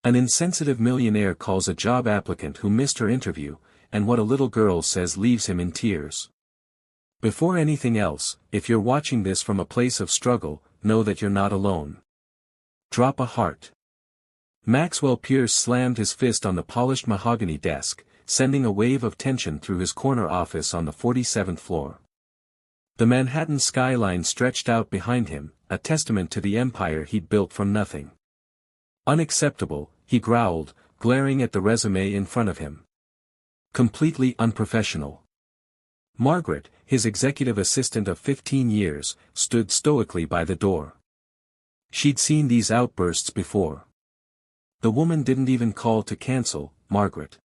An insensitive millionaire calls a job applicant who missed her interview, and what a little girl says leaves him in tears. Before anything else, if you're watching this from a place of struggle, know that you're not alone. Drop a heart. Maxwell Pierce slammed his fist on the polished mahogany desk, sending a wave of tension through his corner office on the 47th floor. The Manhattan skyline stretched out behind him, a testament to the empire he'd built from nothing. Unacceptable, he growled, glaring at the resume in front of him. Completely unprofessional. Margaret, his executive assistant of 15 years, stood stoically by the door. She'd seen these outbursts before. The woman didn't even call to cancel, Margaret.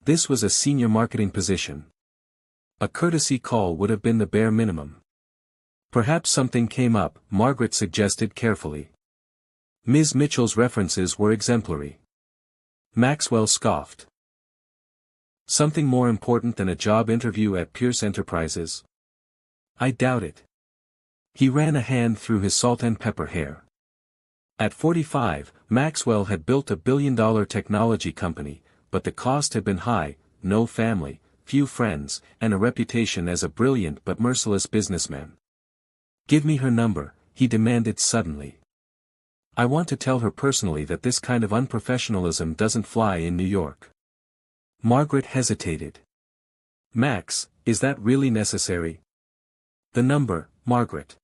This was a senior marketing position. A courtesy call would have been the bare minimum. Perhaps something came up, Margaret suggested carefully. Ms. Mitchell's references were exemplary. Maxwell scoffed. Something more important than a job interview at Pierce Enterprises? I doubt it. He ran a hand through his salt and pepper hair. At 45, Maxwell had built $1 billion technology company, but the cost had been high, no family, few friends, and a reputation as a brilliant but merciless businessman. Give me her number, he demanded suddenly. I want to tell her personally that this kind of unprofessionalism doesn't fly in New York. Margaret hesitated. Max, is that really necessary? The number, Margaret.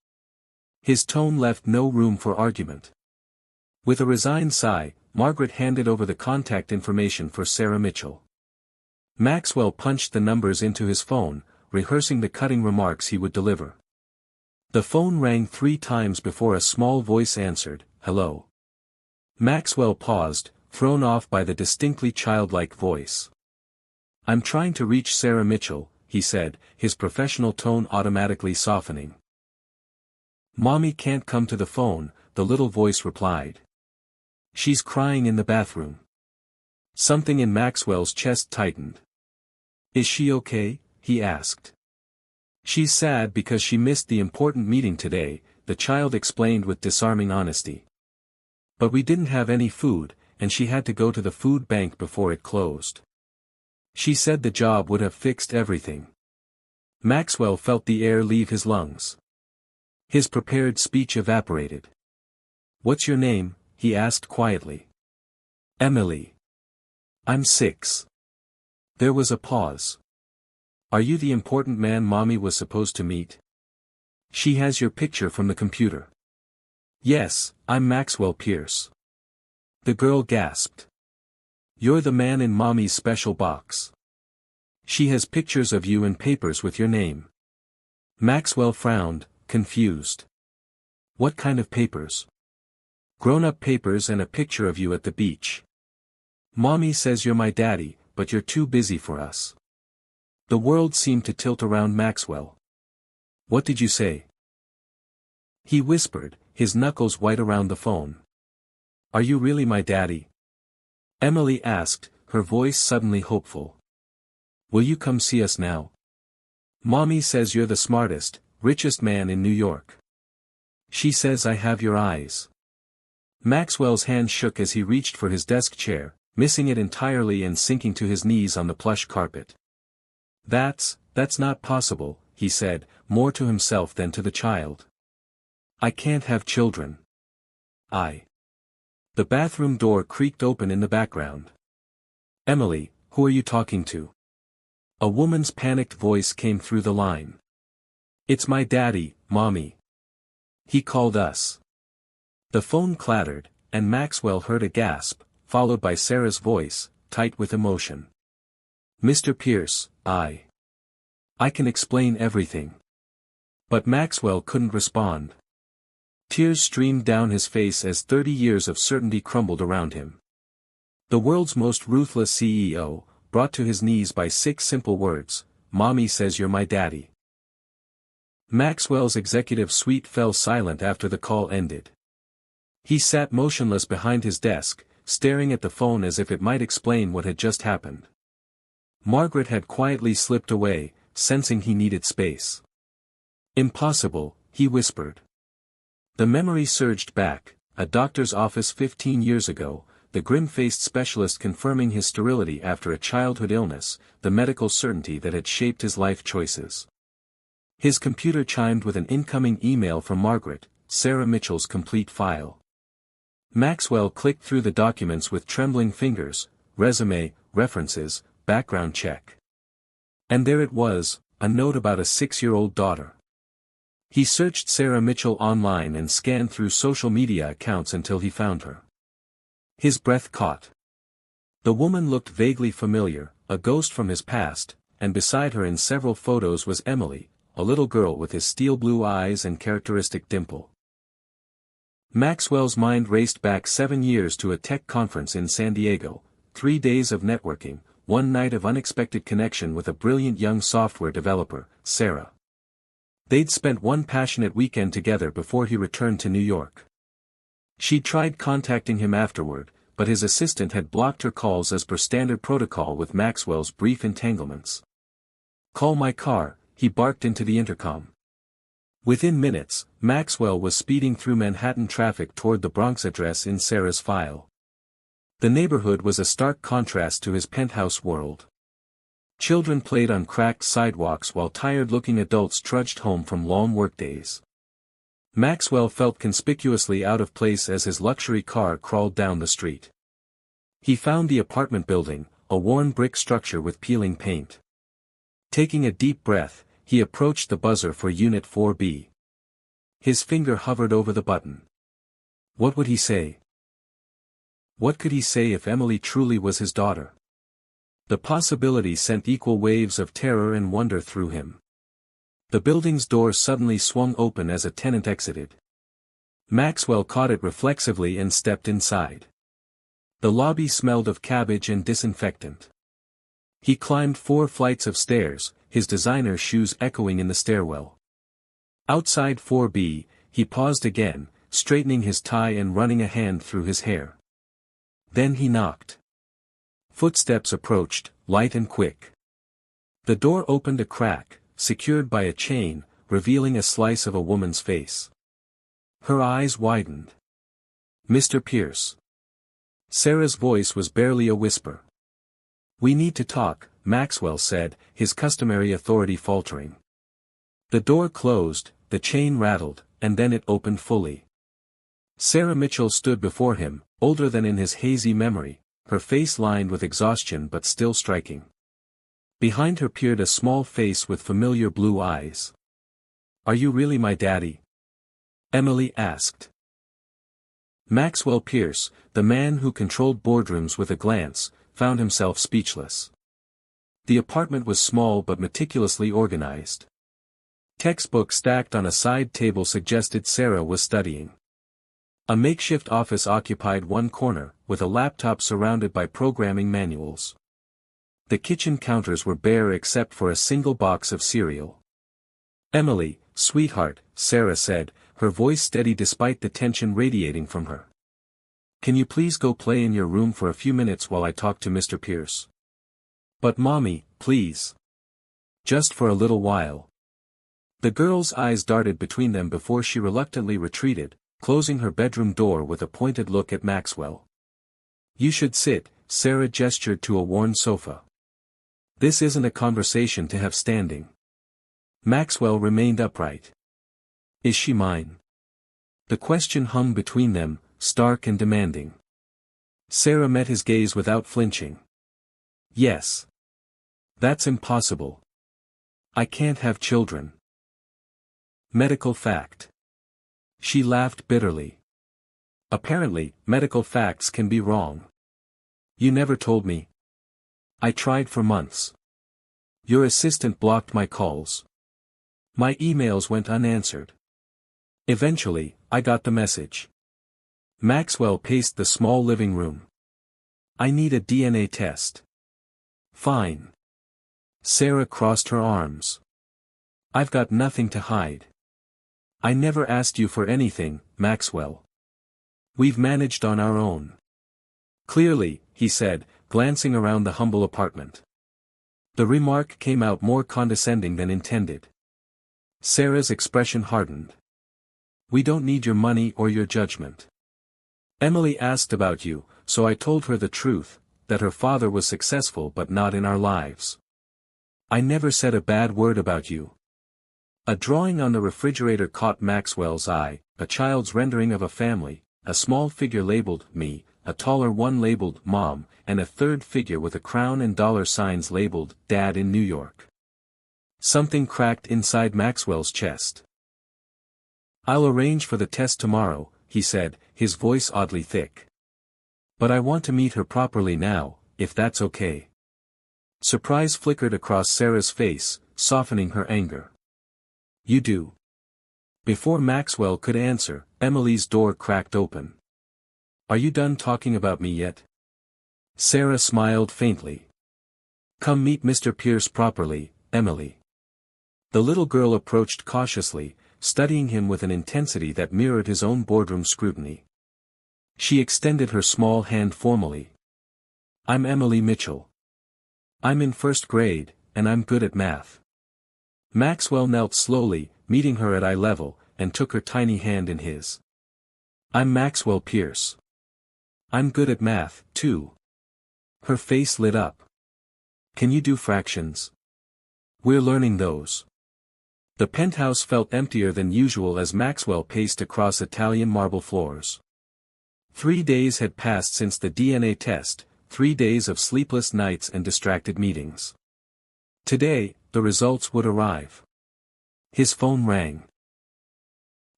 His tone left no room for argument. With a resigned sigh, Margaret handed over the contact information for Sarah Mitchell. Maxwell punched the numbers into his phone, rehearsing the cutting remarks he would deliver. The phone rang 3 times before a small voice answered, "Hello." Maxwell paused, thrown off by the distinctly childlike voice. "I'm trying to reach Sarah Mitchell," he said, his professional tone automatically softening. "Mommy can't come to the phone," the little voice replied. "She's crying in the bathroom." Something in Maxwell's chest tightened. "Is she okay?" he asked. "She's sad because she missed the important meeting today," the child explained with disarming honesty. "But we didn't have any food, and she had to go to the food bank before it closed. She said the job would have fixed everything." Maxwell felt the air leave his lungs. His prepared speech evaporated. "What's your name?" he asked quietly. "Emily. I'm 6. There was a pause. "Are you the important man Mommy was supposed to meet? She has your picture from the computer." "Yes, I'm Maxwell Pierce." The girl gasped. "You're the man in Mommy's special box. She has pictures of you and papers with your name." Maxwell frowned, confused. "What kind of papers?" "Grown-up papers and a picture of you at the beach. Mommy says you're my daddy, but you're too busy for us." The world seemed to tilt around Maxwell. "What did you say?" he whispered, his knuckles white around the phone. "Are you really my daddy?" Emily asked, her voice suddenly hopeful. "Will you come see us now? Mommy says you're the smartest, richest man in New York. She says I have your eyes." Maxwell's hand shook as he reached for his desk chair, missing it entirely and sinking to his knees on the plush carpet. That's not possible," he said, more to himself than to the child. "I can't have children. The bathroom door creaked open in the background. "Emily, who are you talking to?" A woman's panicked voice came through the line. "It's my daddy, Mommy. He called us." The phone clattered, and Maxwell heard a gasp, followed by Sarah's voice, tight with emotion. "Mr. Pierce, I can explain everything." But Maxwell couldn't respond. Tears streamed down his face as 30 years of certainty crumbled around him. The world's most ruthless CEO, brought to his knees by 6 simple words, "Mommy says you're my daddy." Maxwell's executive suite fell silent after the call ended. He sat motionless behind his desk, staring at the phone as if it might explain what had just happened. Margaret had quietly slipped away, sensing he needed space. "Impossible," he whispered. The memory surged back, a doctor's office 15 years ago, the grim-faced specialist confirming his sterility after a childhood illness, the medical certainty that had shaped his life choices. His computer chimed with an incoming email from Margaret, Sarah Mitchell's complete file. Maxwell clicked through the documents with trembling fingers: resume, references, background check. And there it was, a note about a 6-year-old daughter. He searched Sarah Mitchell online and scanned through social media accounts until he found her. His breath caught. The woman looked vaguely familiar, a ghost from his past, and beside her in several photos was Emily, a little girl with his steel blue eyes and characteristic dimple. Maxwell's mind raced back 7 years to a tech conference in San Diego, 3 days of networking, 1 night of unexpected connection with a brilliant young software developer, Sarah. They'd spent one passionate weekend together before he returned to New York. She'd tried contacting him afterward, but his assistant had blocked her calls as per standard protocol with Maxwell's brief entanglements. "Call my car," he barked into the intercom. Within minutes, Maxwell was speeding through Manhattan traffic toward the Bronx address in Sarah's file. The neighborhood was a stark contrast to his penthouse world. Children played on cracked sidewalks while tired-looking adults trudged home from long workdays. Maxwell felt conspicuously out of place as his luxury car crawled down the street. He found the apartment building, a worn brick structure with peeling paint. Taking a deep breath, he approached the buzzer for Unit 4B. His finger hovered over the button. What would he say? What could he say if Emily truly was his daughter? The possibility sent equal waves of terror and wonder through him. The building's door suddenly swung open as a tenant exited. Maxwell caught it reflexively and stepped inside. The lobby smelled of cabbage and disinfectant. He climbed 4 flights of stairs, his designer shoes echoing in the stairwell. Outside 4B, he paused again, straightening his tie and running a hand through his hair. Then he knocked. Footsteps approached, light and quick. The door opened a crack, secured by a chain, revealing a slice of a woman's face. Her eyes widened. "Mr. Pierce." Sarah's voice was barely a whisper. "We need to talk," Maxwell said, his customary authority faltering. The door closed, the chain rattled, and then it opened fully. Sarah Mitchell stood before him, older than in his hazy memory, her face lined with exhaustion but still striking. Behind her peered a small face with familiar blue eyes. "Are you really my daddy?" Emily asked. Maxwell Pierce, the man who controlled boardrooms with a glance, found himself speechless. The apartment was small but meticulously organized. Textbooks stacked on a side table suggested Sarah was studying. A makeshift office occupied one corner, with a laptop surrounded by programming manuals. The kitchen counters were bare except for a single box of cereal. "Emily, sweetheart," Sarah said, her voice steady despite the tension radiating from her. "Can you please go play in your room for a few minutes while I talk to Mr. Pierce?" "But mommy, please. Just for a little while." The girl's eyes darted between them before she reluctantly retreated, closing her bedroom door with a pointed look at Maxwell. "You should sit," Sarah gestured to a worn sofa. "This isn't a conversation to have standing." Maxwell remained upright. "Is she mine?" The question hung between them, stark and demanding. Sarah met his gaze without flinching. "Yes. That's impossible. I can't have children." Medical fact. She laughed bitterly. "Apparently, medical facts can be wrong. You never told me." "I tried for months. Your assistant blocked my calls. My emails went unanswered. Eventually, I got the message." Maxwell paced the small living room. "I need a DNA test." "Fine." Sarah crossed her arms. "I've got nothing to hide. I never asked you for anything, Maxwell. We've managed on our own." "Clearly," he said, glancing around the humble apartment. The remark came out more condescending than intended. Sarah's expression hardened. "We don't need your money or your judgment. Emily asked about you, so I told her the truth, that her father was successful but not in our lives. I never said a bad word about you. A drawing on the refrigerator caught Maxwell's eye, a child's rendering of a family, a small figure labeled me, a taller one labeled Mom, and a third figure with a crown and dollar signs labeled Dad in New York. Something cracked inside Maxwell's chest. "I'll arrange for the test tomorrow," he said, his voice oddly thick. "But I want to meet her properly now, if that's okay." Surprise flickered across Sarah's face, softening her anger. "You do?" Before Maxwell could answer, Emily's door cracked open. "Are you done talking about me yet?" Sarah smiled faintly. "Come meet Mr. Pierce properly, Emily." The little girl approached cautiously, studying him with an intensity that mirrored his own boardroom scrutiny. She extended her small hand formally. "I'm Emily Mitchell. I'm in first grade, and I'm good at math." Maxwell knelt slowly, meeting her at eye level, and took her tiny hand in his. "I'm Maxwell Pierce. I'm good at math, too." Her face lit up. "Can you do fractions?" "We're learning those." The penthouse felt emptier than usual as Maxwell paced across Italian marble floors. 3 days had passed since the DNA test, 3 days of sleepless nights and distracted meetings. Today, the results would arrive. His phone rang.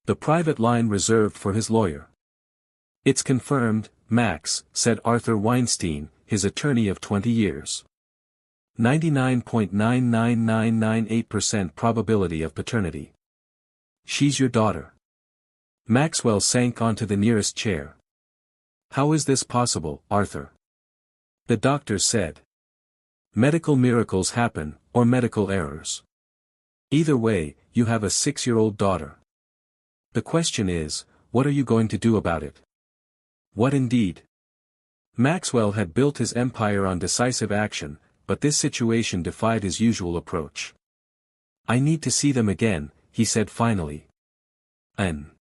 The private line reserved for his lawyer. "It's confirmed, Max," said Arthur Weinstein, his attorney of 20 years. 99.99998% probability of paternity. She's your daughter. Maxwell sank onto the nearest chair. "How is this possible, Arthur?" The doctor said. "Medical miracles happen, or medical errors. Either way, you have a 6-year-old daughter. The question is, what are you going to do about it?" What indeed? Maxwell had built his empire on decisive action, but this situation defied his usual approach. "I need to see them again," he said finally. An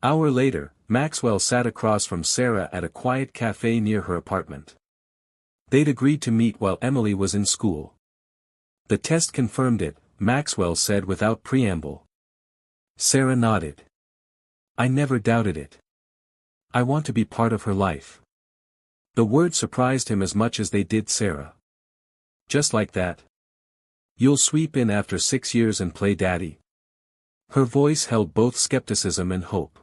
hour later, Maxwell sat across from Sarah at a quiet cafe near her apartment. They'd agreed to meet while Emily was in school. "The test confirmed it," Maxwell said without preamble. Sarah nodded. "I never doubted it. I want to be part of her life." The word surprised him as much as they did Sarah. "Just like that? You'll sweep in after 6 years and play daddy?" Her voice held both skepticism and hope.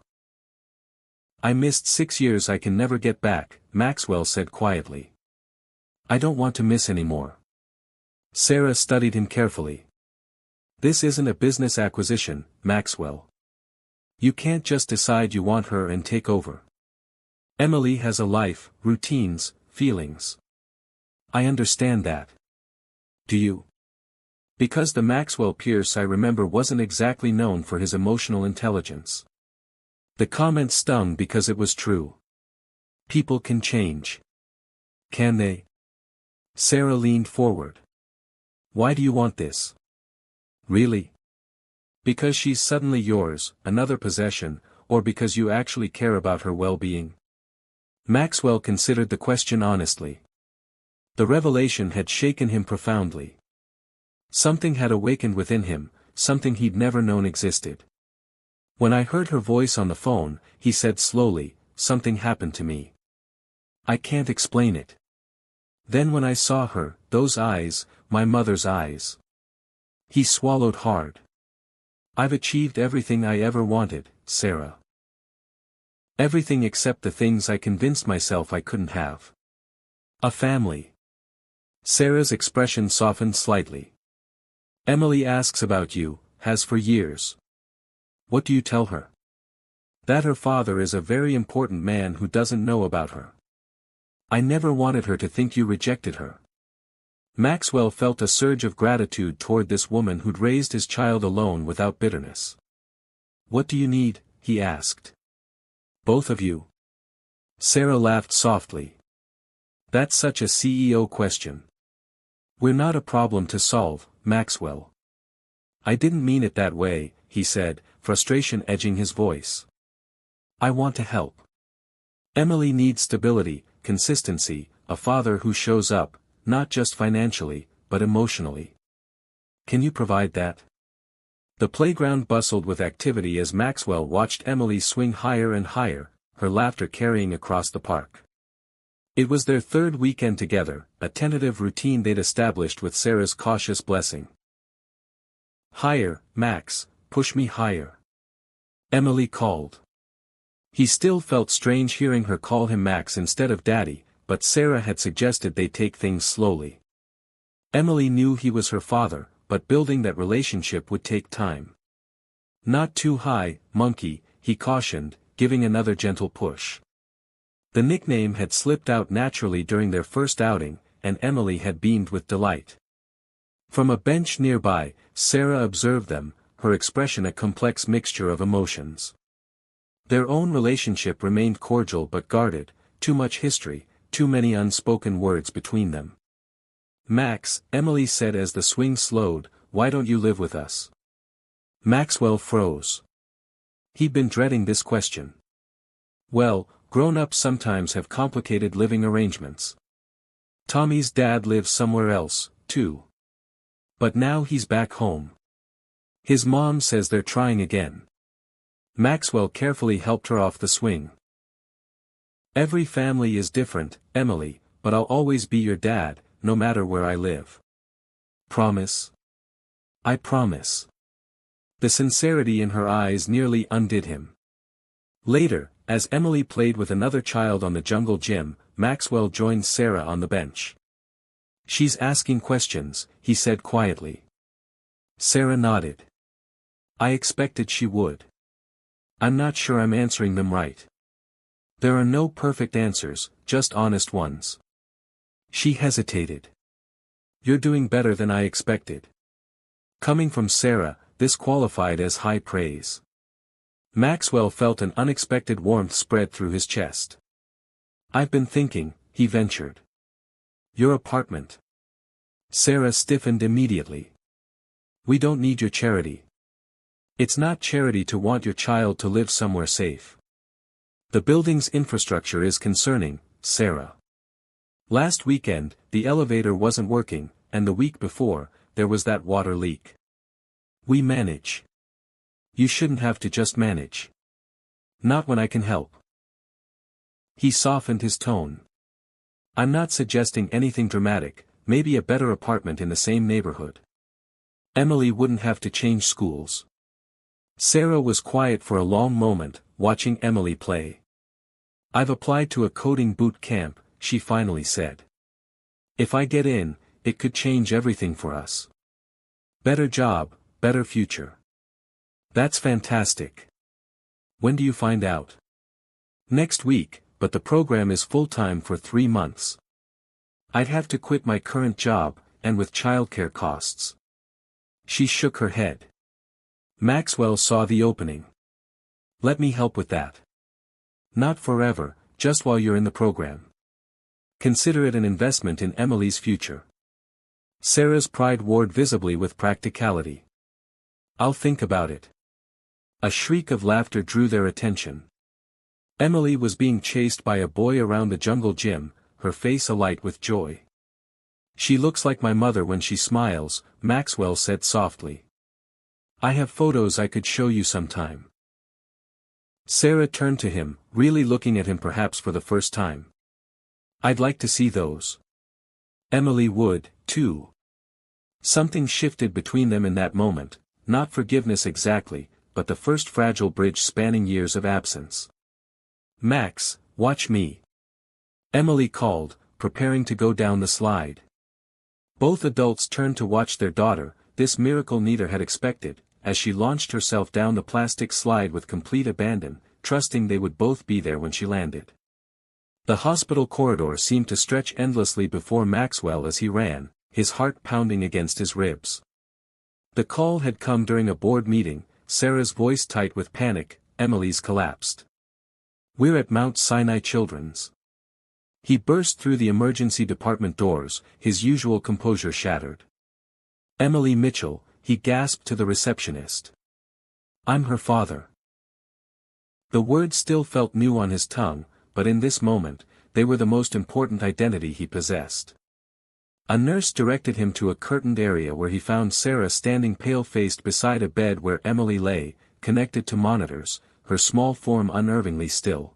"I missed 6 years I can never get back," Maxwell said quietly. "I don't want to miss any more." Sarah studied him carefully. "This isn't a business acquisition, Maxwell. You can't just decide you want her and take over. Emily has a life, routines, feelings. I understand that. Do you?" Because the Maxwell Pierce I remember wasn't exactly known for his emotional intelligence. The comment stung because it was true. People can change. Can they? Sarah leaned forward. "Why do you want this? Really? Because she's suddenly yours, another possession, or because you actually care about her well-being?" Maxwell considered the question honestly. The revelation had shaken him profoundly. Something had awakened within him, something he'd never known existed. "When I heard her voice on the phone," he said slowly, "something happened to me. I can't explain it. Then when I saw her, those eyes, my mother's eyes." He swallowed hard. "I've achieved everything I ever wanted, Sarah. Everything except the things I convinced myself I couldn't have. A family." Sarah's expression softened slightly. "Emily asks about you, has for years. What do you tell her?" "That her father is a very important man who doesn't know about her. I never wanted her to think you rejected her." Maxwell felt a surge of gratitude toward this woman who'd raised his child alone without bitterness. "What do you need?" he asked. "Both of you?" Sarah laughed softly. "That's such a CEO question. We're not a problem to solve, Maxwell." "I didn't mean it that way," he said, frustration edging his voice. "I want to help. Emily needs stability, consistency, a father who shows up, not just financially, but emotionally. Can you provide that? The playground bustled with activity as Maxwell watched Emily swing higher and higher, her laughter carrying across the park. It was their third weekend together, a tentative routine they'd established with Sarah's cautious blessing. "Higher, Max, push me higher," Emily called. He still felt strange hearing her call him Max instead of Daddy, but Sarah had suggested they take things slowly. Emily knew he was her father, but building that relationship would take time. "Not too high, monkey," he cautioned, giving another gentle push. The nickname had slipped out naturally during their first outing, and Emily had beamed with delight. From a bench nearby, Sarah observed them, her expression a complex mixture of emotions. Their own relationship remained cordial but guarded, too much history, too many unspoken words between them. "Max," Emily said as the swing slowed, "why don't you live with us?" Maxwell froze. He'd been dreading this question. Well, grown-ups sometimes have complicated living arrangements. Tommy's dad lives somewhere else, too. But now he's back home. His mom says they're trying again. Maxwell carefully helped her off the swing. "Every family is different, Emily, but I'll always be your dad, no matter where I live. Promise?" "I promise." The sincerity in her eyes nearly undid him. Later, as Emily played with another child on the jungle gym, Maxwell joined Sarah on the bench. "She's asking questions," he said quietly. Sarah nodded. "I expected she would. I'm not sure I'm answering them right." "There are no perfect answers, just honest ones." She hesitated. "You're doing better than I expected." Coming from Sarah, this qualified as high praise. Maxwell felt an unexpected warmth spread through his chest. "I've been thinking," he ventured. "Your apartment." Sarah stiffened immediately. "We don't need your charity." "It's not charity to want your child to live somewhere safe. The building's infrastructure is concerning, Sarah. Last weekend, the elevator wasn't working, and the week before, there was that water leak. We manage. You shouldn't have to just manage. Not when I can help." He softened his tone. "I'm not suggesting anything dramatic, maybe a better apartment in the same neighborhood. Emily wouldn't have to change schools." Sarah was quiet for a long moment, watching Emily play. "I've applied to a coding boot camp," she finally said. "If I get in, it could change everything for us. Better job, better future." "That's fantastic. When do you find out?" "Next week, but the program is full-time for 3 months. I'd have to quit my current job, and with childcare costs." She shook her head. Maxwell saw the opening. "Let me help with that. Not forever, just while you're in the program. Consider it an investment in Emily's future." Sarah's pride warred visibly with practicality. "I'll think about it." A shriek of laughter drew their attention. Emily was being chased by a boy around the jungle gym, her face alight with joy. "She looks like my mother when she smiles," Maxwell said softly. "I have photos I could show you sometime." Sarah turned to him, really looking at him perhaps for the first time. "I'd like to see those." Emily would, too. Something shifted between them in that moment, not forgiveness exactly, but the first fragile bridge spanning years of absence. "Max, watch me," Emily called, preparing to go down the slide. Both adults turned to watch their daughter, this miracle neither had expected, as she launched herself down the plastic slide with complete abandon, trusting they would both be there when she landed. The hospital corridor seemed to stretch endlessly before Maxwell as he ran, his heart pounding against his ribs. The call had come during a board meeting, Sarah's voice tight with panic, Emily's collapsed. "We're at Mount Sinai Children's." He burst through the emergency department doors, his usual composure shattered. "Emily Mitchell," he gasped to the receptionist. "I'm her father." The word still felt new on his tongue, but in this moment, they were the most important identity he possessed. A nurse directed him to a curtained area where he found Sarah standing pale-faced beside a bed where Emily lay, connected to monitors, her small form unnervingly still.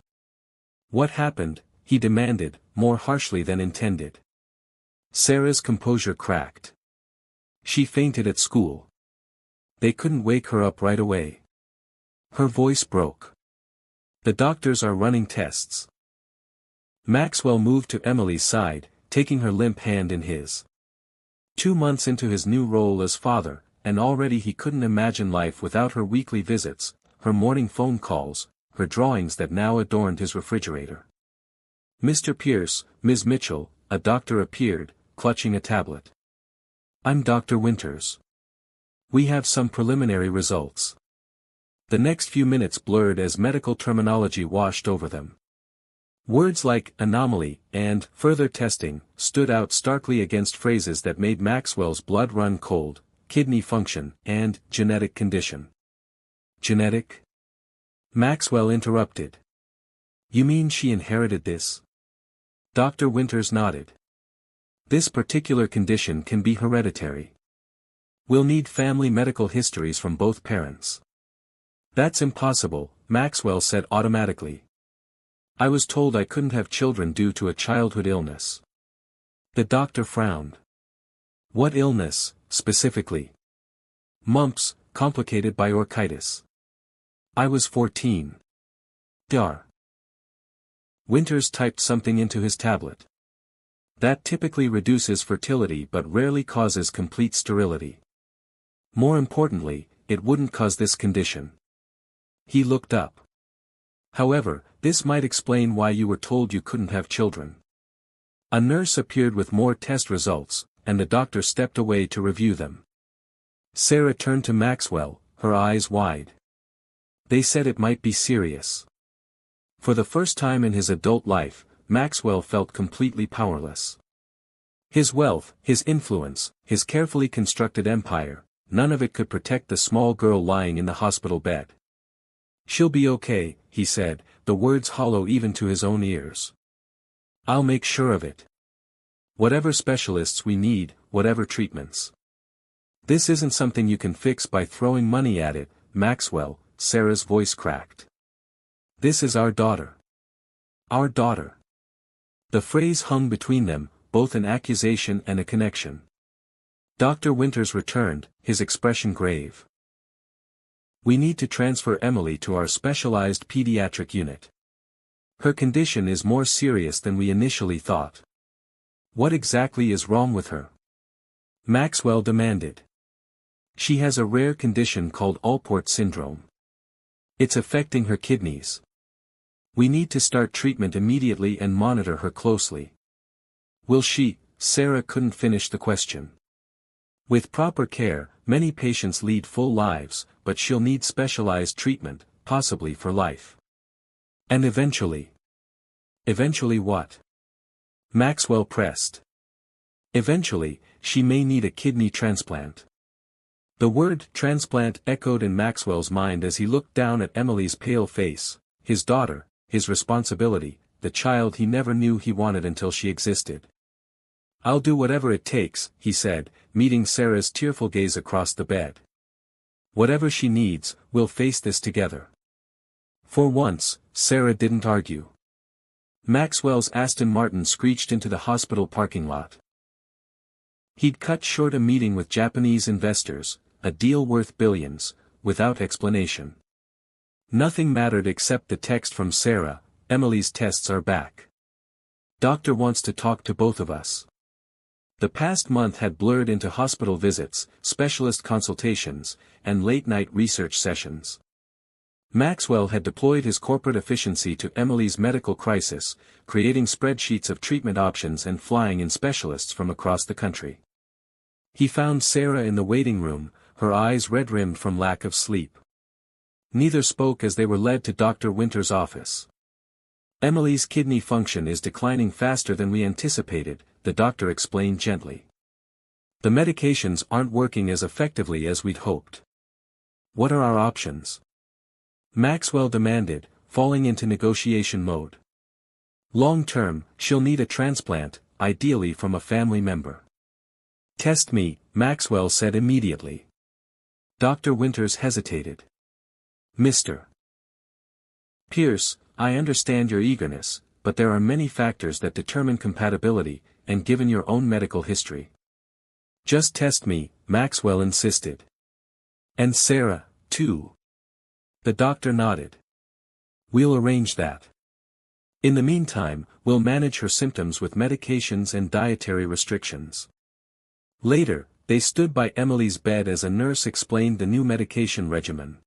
"What happened?" he demanded, more harshly than intended. Sarah's composure cracked. "She fainted at school. They couldn't wake her up right away." Her voice broke. "The doctors are running tests." Maxwell moved to Emily's side, taking her limp hand in his. 2 months into his new role as father, and already he couldn't imagine life without her weekly visits, her morning phone calls, her drawings that now adorned his refrigerator. "Mr. Pierce, Ms. Mitchell," a doctor appeared, clutching a tablet. "I'm Dr. Winters. We have some preliminary results." The next few minutes blurred as medical terminology washed over them. Words like anomaly and further testing stood out starkly against phrases that made Maxwell's blood run cold: kidney function and genetic condition. "Genetic?" Maxwell interrupted. "You mean she inherited this?" Dr. Winters nodded. "This particular condition can be hereditary. We'll need family medical histories from both parents." "That's impossible," Maxwell said automatically. "I was told I couldn't have children due to a childhood illness." The doctor frowned. "What illness, specifically?" "Mumps, complicated by orchitis." "I was 14. Dar." Winters typed something into his tablet. "That typically reduces fertility but rarely causes complete sterility. More importantly, it wouldn't cause this condition." He looked up. "However, this might explain why you were told you couldn't have children." A nurse appeared with more test results, and the doctor stepped away to review them. Sarah turned to Maxwell, her eyes wide. "They said it might be serious." For the first time in his adult life, Maxwell felt completely powerless. His wealth, his influence, his carefully constructed empire, none of it could protect the small girl lying in the hospital bed. "She'll be okay," he said, the words hollow even to his own ears. "I'll make sure of it. Whatever specialists we need, whatever treatments. This isn't something you can fix by throwing money at it, Maxwell," Sarah's voice cracked. "This is our daughter. Our daughter." The phrase hung between them, both an accusation and a connection. Dr. Winters returned, his expression grave. "We need to transfer Emily to our specialized pediatric unit. Her condition is more serious than we initially thought." "What exactly is wrong with her?" Maxwell demanded. "She has a rare condition called Alport syndrome. It's affecting her kidneys. We need to start treatment immediately and monitor her closely." "Will she?" Sarah couldn't finish the question. "With proper care, many patients lead full lives, but she'll need specialized treatment, possibly for life." "And eventually?" "Eventually what?" Maxwell pressed. "Eventually, she may need a kidney transplant." The word transplant echoed in Maxwell's mind as he looked down at Emily's pale face, his daughter, his responsibility, the child he never knew he wanted until she existed. "I'll do whatever it takes," he said, meeting Sarah's tearful gaze across the bed. "Whatever she needs, we'll face this together." For once, Sarah didn't argue. Maxwell's Aston Martin screeched into the hospital parking lot. He'd cut short a meeting with Japanese investors, a deal worth billions, without explanation. Nothing mattered except the text from Sarah: "Emily's tests are back. Doctor wants to talk to both of us." The past month had blurred into hospital visits, specialist consultations, and late-night research sessions. Maxwell had deployed his corporate efficiency to Emily's medical crisis, creating spreadsheets of treatment options and flying in specialists from across the country. He found Sarah in the waiting room, her eyes red-rimmed from lack of sleep. Neither spoke as they were led to Dr. Winters' office. "Emily's kidney function is declining faster than we anticipated," the doctor explained gently. "The medications aren't working as effectively as we'd hoped." "What are our options?" Maxwell demanded, falling into negotiation mode. Long term, she'll need a transplant, ideally from a family member. Test me, Maxwell said immediately. Dr. Winters hesitated. Mr. Pierce, I understand your eagerness, but there are many factors that determine compatibility, and given your own medical history. Just test me, Maxwell insisted. And Sarah, too. The doctor nodded. We'll arrange that. In the meantime, we'll manage her symptoms with medications and dietary restrictions. Later, they stood by Emily's bed as a nurse explained the new medication regimen.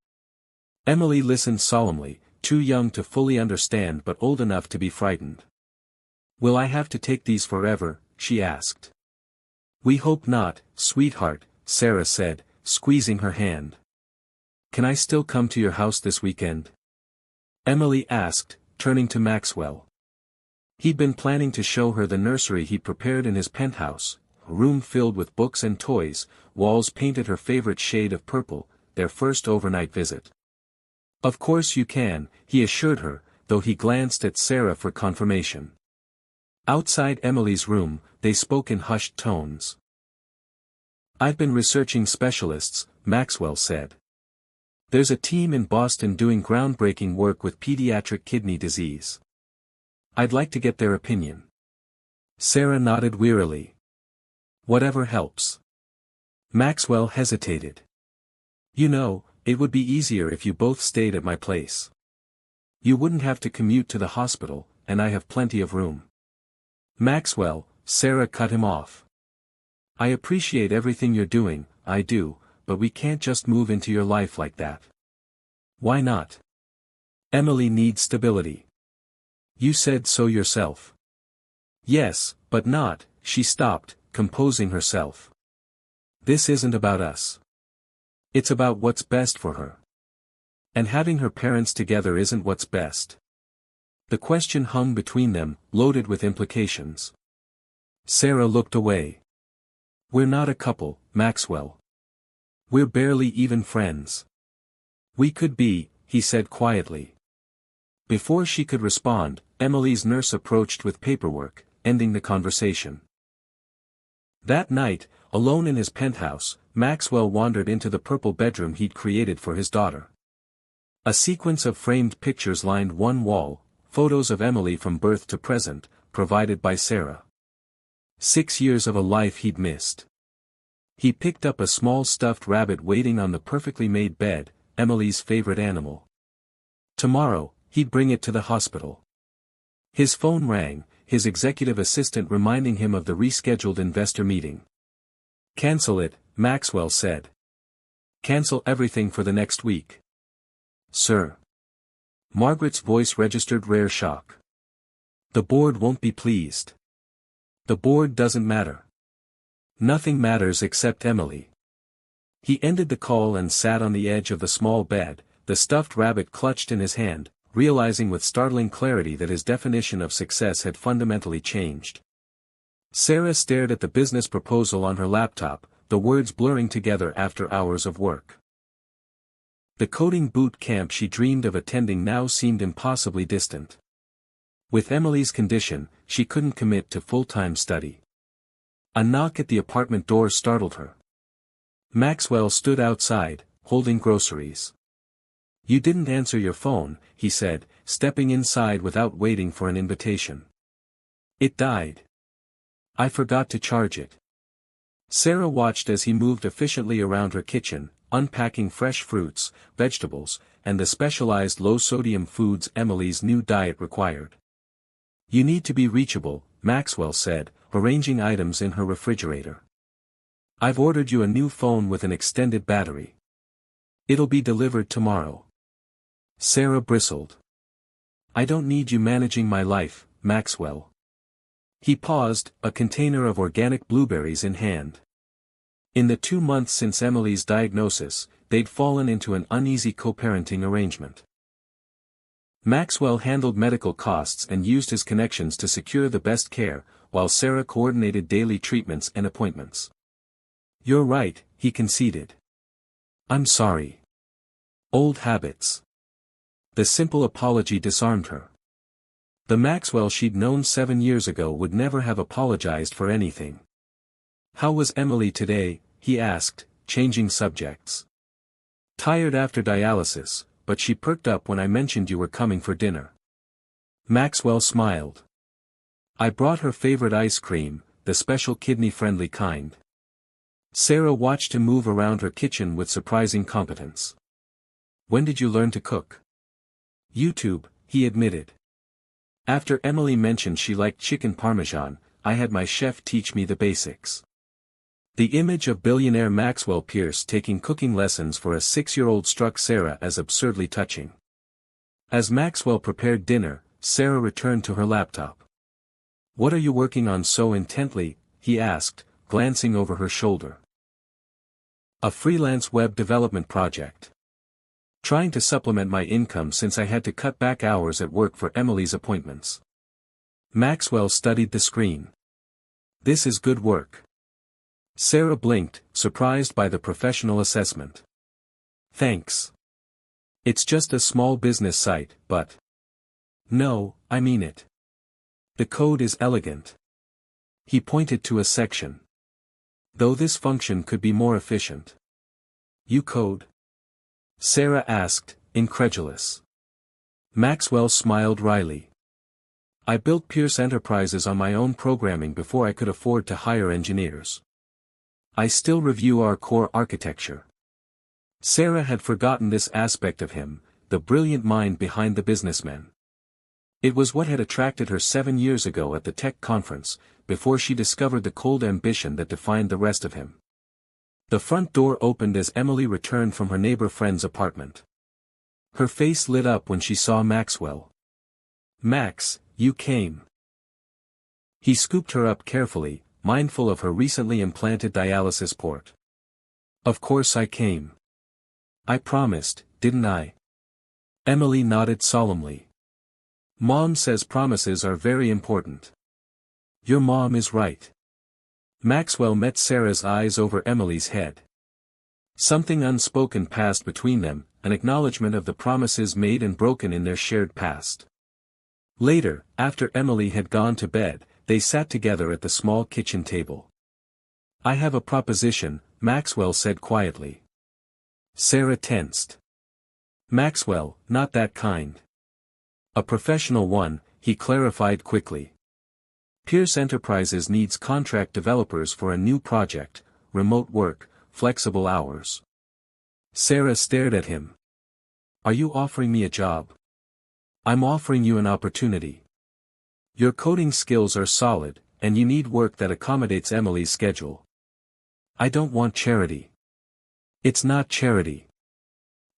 Emily listened solemnly, too young to fully understand but old enough to be frightened. Will I have to take these forever? She asked. We hope not, sweetheart, Sarah said, squeezing her hand. Can I still come to your house this weekend? Emily asked, turning to Maxwell. He'd been planning to show her the nursery he'd prepared in his penthouse, a room filled with books and toys, walls painted her favorite shade of purple, their first overnight visit. Of course you can, he assured her, though he glanced at Sarah for confirmation. Outside Emily's room, they spoke in hushed tones. I've been researching specialists, Maxwell said. There's a team in Boston doing groundbreaking work with pediatric kidney disease. I'd like to get their opinion. Sarah nodded wearily. Whatever helps. Maxwell hesitated. You know, it would be easier if you both stayed at my place. You wouldn't have to commute to the hospital, and I have plenty of room. Maxwell, Sarah cut him off. I appreciate everything you're doing, I do, but we can't just move into your life like that. Why not? Emily needs stability. You said so yourself. Yes, but not, she stopped, composing herself. This isn't about us. It's about what's best for her. And having her parents together isn't what's best. The question hung between them, loaded with implications. Sarah looked away. We're not a couple, Maxwell. We're barely even friends. We could be, he said quietly. Before she could respond, Emily's nurse approached with paperwork, ending the conversation. That night, alone in his penthouse, Maxwell wandered into the purple bedroom he'd created for his daughter. A sequence of framed pictures lined one wall, photos of Emily from birth to present, provided by Sarah. 6 years of a life he'd missed. He picked up a small stuffed rabbit waiting on the perfectly made bed, Emily's favorite animal. Tomorrow, he'd bring it to the hospital. His phone rang, his executive assistant reminding him of the rescheduled investor meeting. Cancel it, Maxwell said. Cancel everything for the next week. Sir. Margaret's voice registered rare shock. The board won't be pleased. The board doesn't matter. Nothing matters except Emily. He ended the call and sat on the edge of the small bed, the stuffed rabbit clutched in his hand, realizing with startling clarity that his definition of success had fundamentally changed. Sarah stared at the business proposal on her laptop, the words blurring together after hours of work. The coding boot camp she dreamed of attending now seemed impossibly distant. With Emily's condition, she couldn't commit to full-time study. A knock at the apartment door startled her. Maxwell stood outside, holding groceries. You didn't answer your phone, he said, stepping inside without waiting for an invitation. It died. I forgot to charge it. Sarah watched as he moved efficiently around her kitchen, unpacking fresh fruits, vegetables, and the specialized low-sodium foods Emily's new diet required. You need to be reachable, Maxwell said, arranging items in her refrigerator. I've ordered you a new phone with an extended battery. It'll be delivered tomorrow. Sarah bristled. I don't need you managing my life, Maxwell. He paused, a container of organic blueberries in hand. In the 2 months since Emily's diagnosis, they'd fallen into an uneasy co-parenting arrangement. Maxwell handled medical costs and used his connections to secure the best care, while Sarah coordinated daily treatments and appointments. You're right, he conceded. I'm sorry. Old habits. The simple apology disarmed her. The Maxwell she'd known 7 years ago would never have apologized for anything. "How was Emily today?" he asked, changing subjects. "Tired after dialysis, but she perked up when I mentioned you were coming for dinner." Maxwell smiled. "I brought her favorite ice cream, the special kidney-friendly kind." Sarah watched him move around her kitchen with surprising competence. "When did you learn to cook?" "YouTube," he admitted. "After Emily mentioned she liked chicken parmesan, I had my chef teach me the basics." The image of billionaire Maxwell Pierce taking cooking lessons for a 6-year-old struck Sarah as absurdly touching. As Maxwell prepared dinner, Sarah returned to her laptop. "What are you working on so intently?" he asked, glancing over her shoulder. "A freelance web development project. Trying to supplement my income since I had to cut back hours at work for Emily's appointments." Maxwell studied the screen. "This is good work." Sarah blinked, surprised by the professional assessment. "Thanks. It's just a small business site, but—" "No, I mean it. The code is elegant." He pointed to a section. "Though this function could be more efficient." "You code?" Sarah asked, incredulous. Maxwell smiled wryly. "I built Pierce Enterprises on my own programming before I could afford to hire engineers. I still review our core architecture." Sarah had forgotten this aspect of him, the brilliant mind behind the businessman. It was what had attracted her 7 years ago at the tech conference, before she discovered the cold ambition that defined the rest of him. The front door opened as Emily returned from her neighbor friend's apartment. Her face lit up when she saw Maxwell. "Max, you came." He scooped her up carefully, mindful of her recently implanted dialysis port. "Of course I came. I promised, didn't I?" Emily nodded solemnly. "Mom says promises are very important." "Your mom is right." Maxwell met Sarah's eyes over Emily's head. Something unspoken passed between them, an acknowledgement of the promises made and broken in their shared past. Later, after Emily had gone to bed, they sat together at the small kitchen table. "I have a proposition," Maxwell said quietly. Sarah tensed. "Maxwell, not that kind." "A professional one," he clarified quickly. "Pierce Enterprises needs contract developers for a new project, remote work, flexible hours." Sarah stared at him. "Are you offering me a job?" "I'm offering you an opportunity. Your coding skills are solid, and you need work that accommodates Emily's schedule." "I don't want charity." "It's not charity.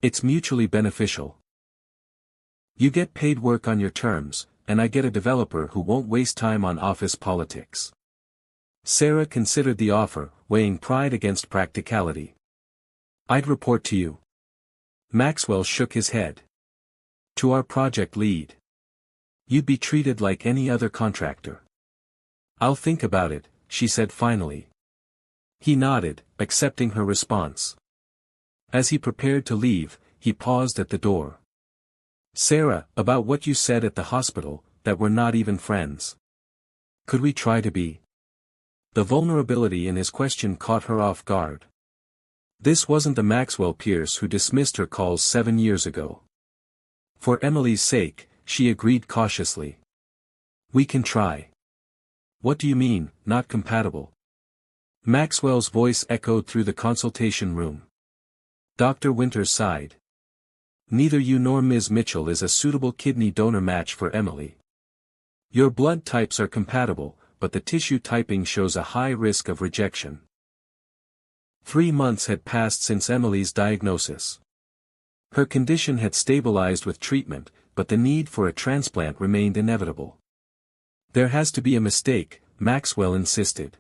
It's mutually beneficial. You get paid work on your terms, and I get a developer who won't waste time on office politics." Sarah considered the offer, weighing pride against practicality. "I'd report to you." Maxwell shook his head. "To our project lead. You'd be treated like any other contractor." "I'll think about it," she said finally. He nodded, accepting her response. As he prepared to leave, he paused at the door. "Sarah, about what you said at the hospital, that we're not even friends. Could we try to be?" The vulnerability in his question caught her off guard. This wasn't the Maxwell Pierce who dismissed her calls 7 years ago. For Emily's sake, she agreed cautiously. "We can try." "What do you mean, not compatible?" Maxwell's voice echoed through the consultation room. Dr. Winters sighed. "Neither you nor Ms. Mitchell is a suitable kidney donor match for Emily. Your blood types are compatible, but the tissue typing shows a high risk of rejection." 3 months had passed since Emily's diagnosis. Her condition had stabilized with treatment, but the need for a transplant remained inevitable. "There has to be a mistake," Maxwell insisted.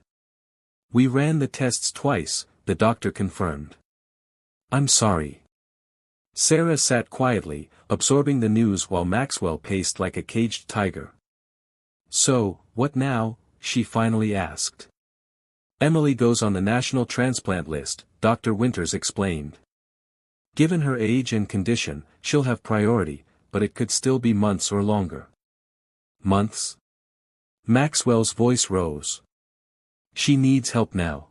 "We ran the tests twice," the doctor confirmed. "I'm sorry." Sarah sat quietly, absorbing the news while Maxwell paced like a caged tiger. "So, what now?" she finally asked. "Emily goes on the national transplant list," Dr. Winters explained. "Given her age and condition, she'll have priority, but it could still be months or longer." Months? Maxwell's voice rose. She needs help now.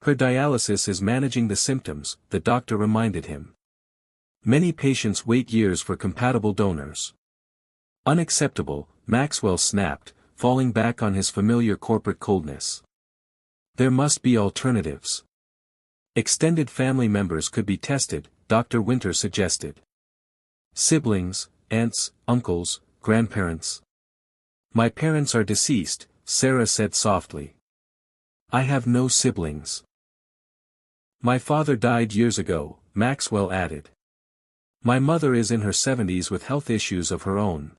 Her dialysis is managing the symptoms, the doctor reminded him. Many patients wait years for compatible donors. Unacceptable, Maxwell snapped, falling back on his familiar corporate coldness. There must be alternatives. Extended family members could be tested, Dr. Winter suggested. Siblings, aunts, uncles, grandparents. My parents are deceased, Sarah said softly. I have no siblings. My father died years ago, Maxwell added. My mother is in her 70s with health issues of her own.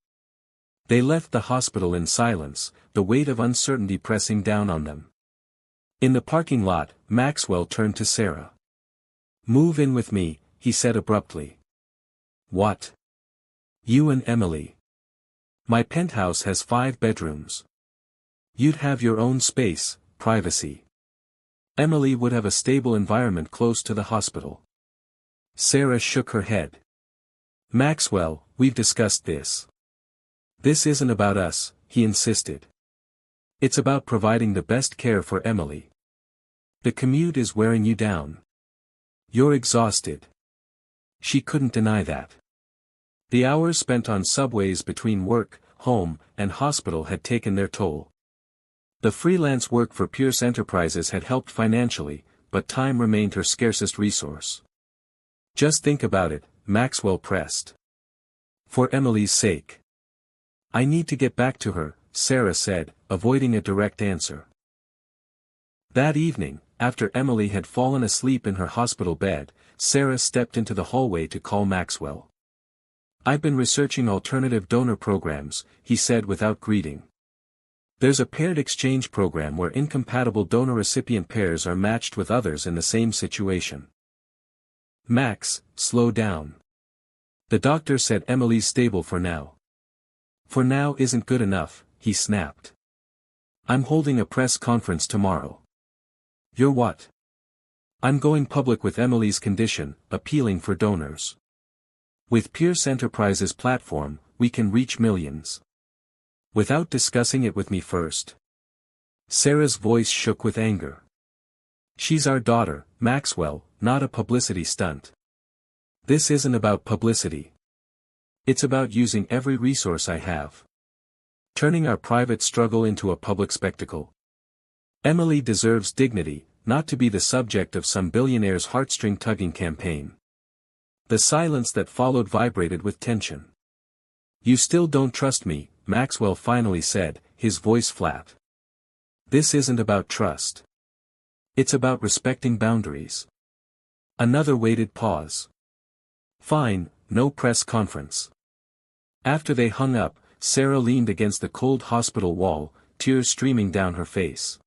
They left the hospital in silence, the weight of uncertainty pressing down on them. In the parking lot, Maxwell turned to Sarah. Move in with me, he said abruptly. What? You and Emily. My penthouse has 5 bedrooms. You'd have your own space, privacy. Emily would have a stable environment close to the hospital. Sarah shook her head. Maxwell, we've discussed this. This isn't about us, he insisted. It's about providing the best care for Emily. The commute is wearing you down. You're exhausted. She couldn't deny that. The hours spent on subways between work, home, and hospital had taken their toll. The freelance work for Pierce Enterprises had helped financially, but time remained her scarcest resource. Just think about it, Maxwell pressed. For Emily's sake. I need to get back to her, Sarah said, avoiding a direct answer. That evening, after Emily had fallen asleep in her hospital bed, Sarah stepped into the hallway to call Maxwell. I've been researching alternative donor programs, he said without greeting. There's a paired exchange program where incompatible donor-recipient pairs are matched with others in the same situation. Max, slow down. The doctor said Emily's stable for now. For now isn't good enough, he snapped. I'm holding a press conference tomorrow. You're what? I'm going public with Emily's condition, appealing for donors. With Pierce Enterprises' platform, we can reach millions. Without discussing it with me first. Sarah's voice shook with anger. She's our daughter, Maxwell, not a publicity stunt. This isn't about publicity. It's about using every resource I have. Turning our private struggle into a public spectacle. Emily deserves dignity, not to be the subject of some billionaire's heartstring-tugging campaign. The silence that followed vibrated with tension. You still don't trust me, Maxwell finally said, his voice flat. This isn't about trust. It's about respecting boundaries. Another weighted pause. Fine, no press conference. After they hung up, Sarah leaned against the cold hospital wall, tears streaming down her face.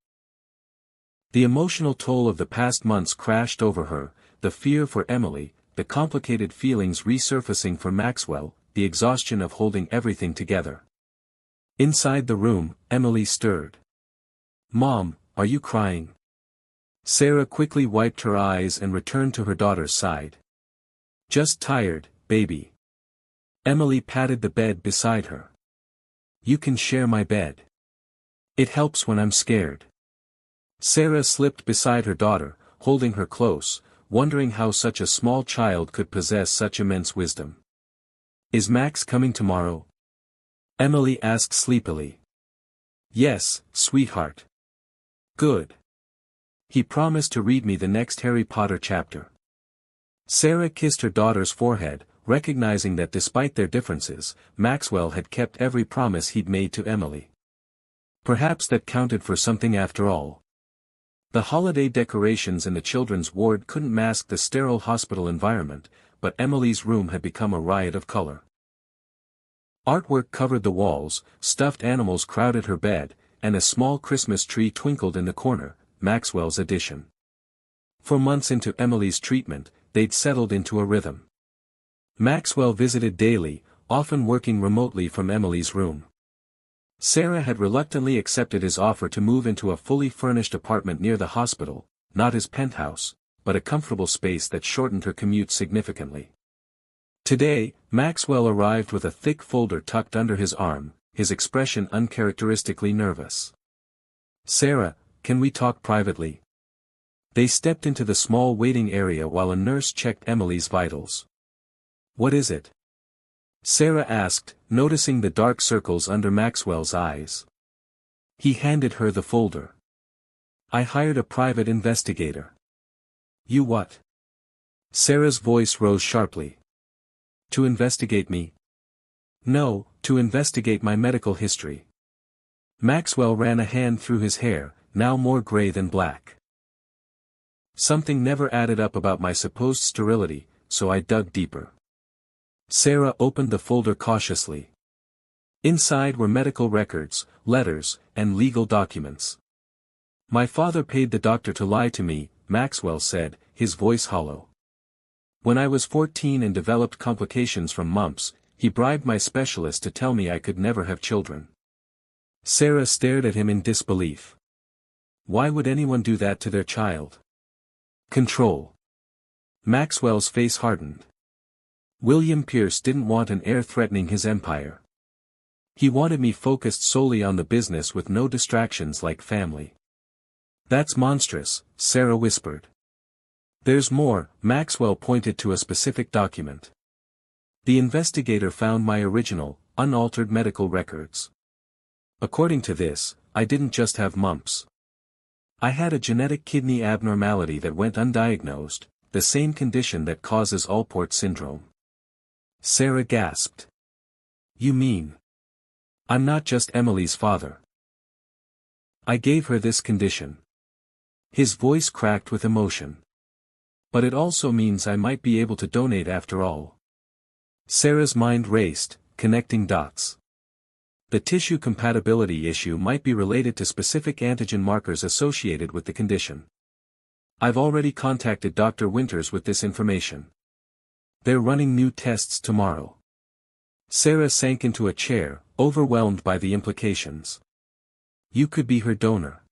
The emotional toll of the past months crashed over her, the fear for Emily, the complicated feelings resurfacing for Maxwell, the exhaustion of holding everything together. Inside the room, Emily stirred. Mom, are you crying? Sarah quickly wiped her eyes and returned to her daughter's side. Just tired, baby. Emily patted the bed beside her. You can share my bed. It helps when I'm scared. Sarah slipped beside her daughter, holding her close, wondering how such a small child could possess such immense wisdom. Is Max coming tomorrow? Emily asked sleepily. Yes, sweetheart. Good. He promised to read me the next Harry Potter chapter. Sarah kissed her daughter's forehead, recognizing that despite their differences, Maxwell had kept every promise he'd made to Emily. Perhaps that counted for something after all. The holiday decorations in the children's ward couldn't mask the sterile hospital environment, but Emily's room had become a riot of color. Artwork covered the walls, stuffed animals crowded her bed, and a small Christmas tree twinkled in the corner, Maxwell's addition. For months into Emily's treatment, they'd settled into a rhythm. Maxwell visited daily, often working remotely from Emily's room. Sarah had reluctantly accepted his offer to move into a fully furnished apartment near the hospital, not his penthouse, but a comfortable space that shortened her commute significantly. Today, Maxwell arrived with a thick folder tucked under his arm, his expression uncharacteristically nervous. "Sarah, can we talk privately?" They stepped into the small waiting area while a nurse checked Emily's vitals. "What is it?" Sarah asked, noticing the dark circles under Maxwell's eyes. He handed her the folder. "I hired a private investigator." "You what?" Sarah's voice rose sharply. "To investigate me?" "No, to investigate my medical history." Maxwell ran a hand through his hair, now more gray than black. "Something never added up about my supposed sterility, so I dug deeper." Sarah opened the folder cautiously. Inside were medical records, letters, and legal documents. "My father paid the doctor to lie to me," Maxwell said, his voice hollow. "When I was 14 and developed complications from mumps, he bribed my specialist to tell me I could never have children." Sarah stared at him in disbelief. Why would anyone do that to their child? Control. Maxwell's face hardened. William Pierce didn't want an heir threatening his empire. He wanted me focused solely on the business with no distractions like family. "That's monstrous," Sarah whispered. "There's more," Maxwell pointed to a specific document. "The investigator found my original, unaltered medical records. According to this, I didn't just have mumps. I had a genetic kidney abnormality that went undiagnosed, the same condition that causes Alport syndrome." Sarah gasped. "You mean? I'm not just Emily's father. I gave her this condition." His voice cracked with emotion. "But it also means I might be able to donate after all." Sarah's mind raced, connecting dots. The tissue compatibility issue might be related to specific antigen markers associated with the condition. "I've already contacted Dr. Winters with this information. They're running new tests tomorrow." Sarah sank into a chair, overwhelmed by the implications. "You could be her donor."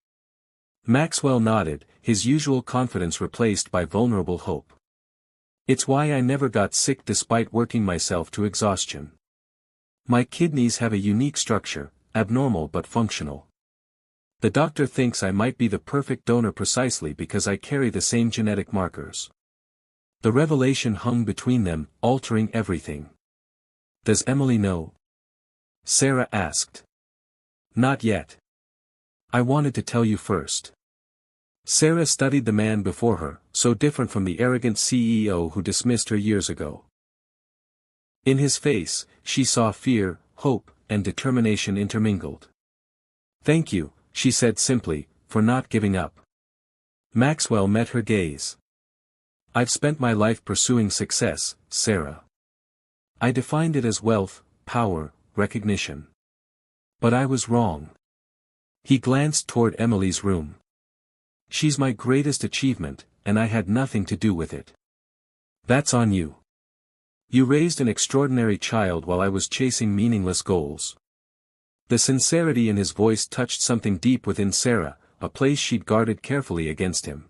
Maxwell nodded, his usual confidence replaced by vulnerable hope. "It's why I never got sick despite working myself to exhaustion. My kidneys have a unique structure, abnormal but functional. The doctor thinks I might be the perfect donor precisely because I carry the same genetic markers." The revelation hung between them, altering everything. "Does Emily know?" Sarah asked. "Not yet. I wanted to tell you first." Sarah studied the man before her, so different from the arrogant CEO who dismissed her years ago. In his face, she saw fear, hope, and determination intermingled. "Thank you," she said simply, "for not giving up." Maxwell met her gaze. "I've spent my life pursuing success, Sarah. I defined it as wealth, power, recognition. But I was wrong." He glanced toward Emily's room. "She's my greatest achievement, and I had nothing to do with it. That's on you. You raised an extraordinary child while I was chasing meaningless goals." The sincerity in his voice touched something deep within Sarah, a place she'd guarded carefully against him.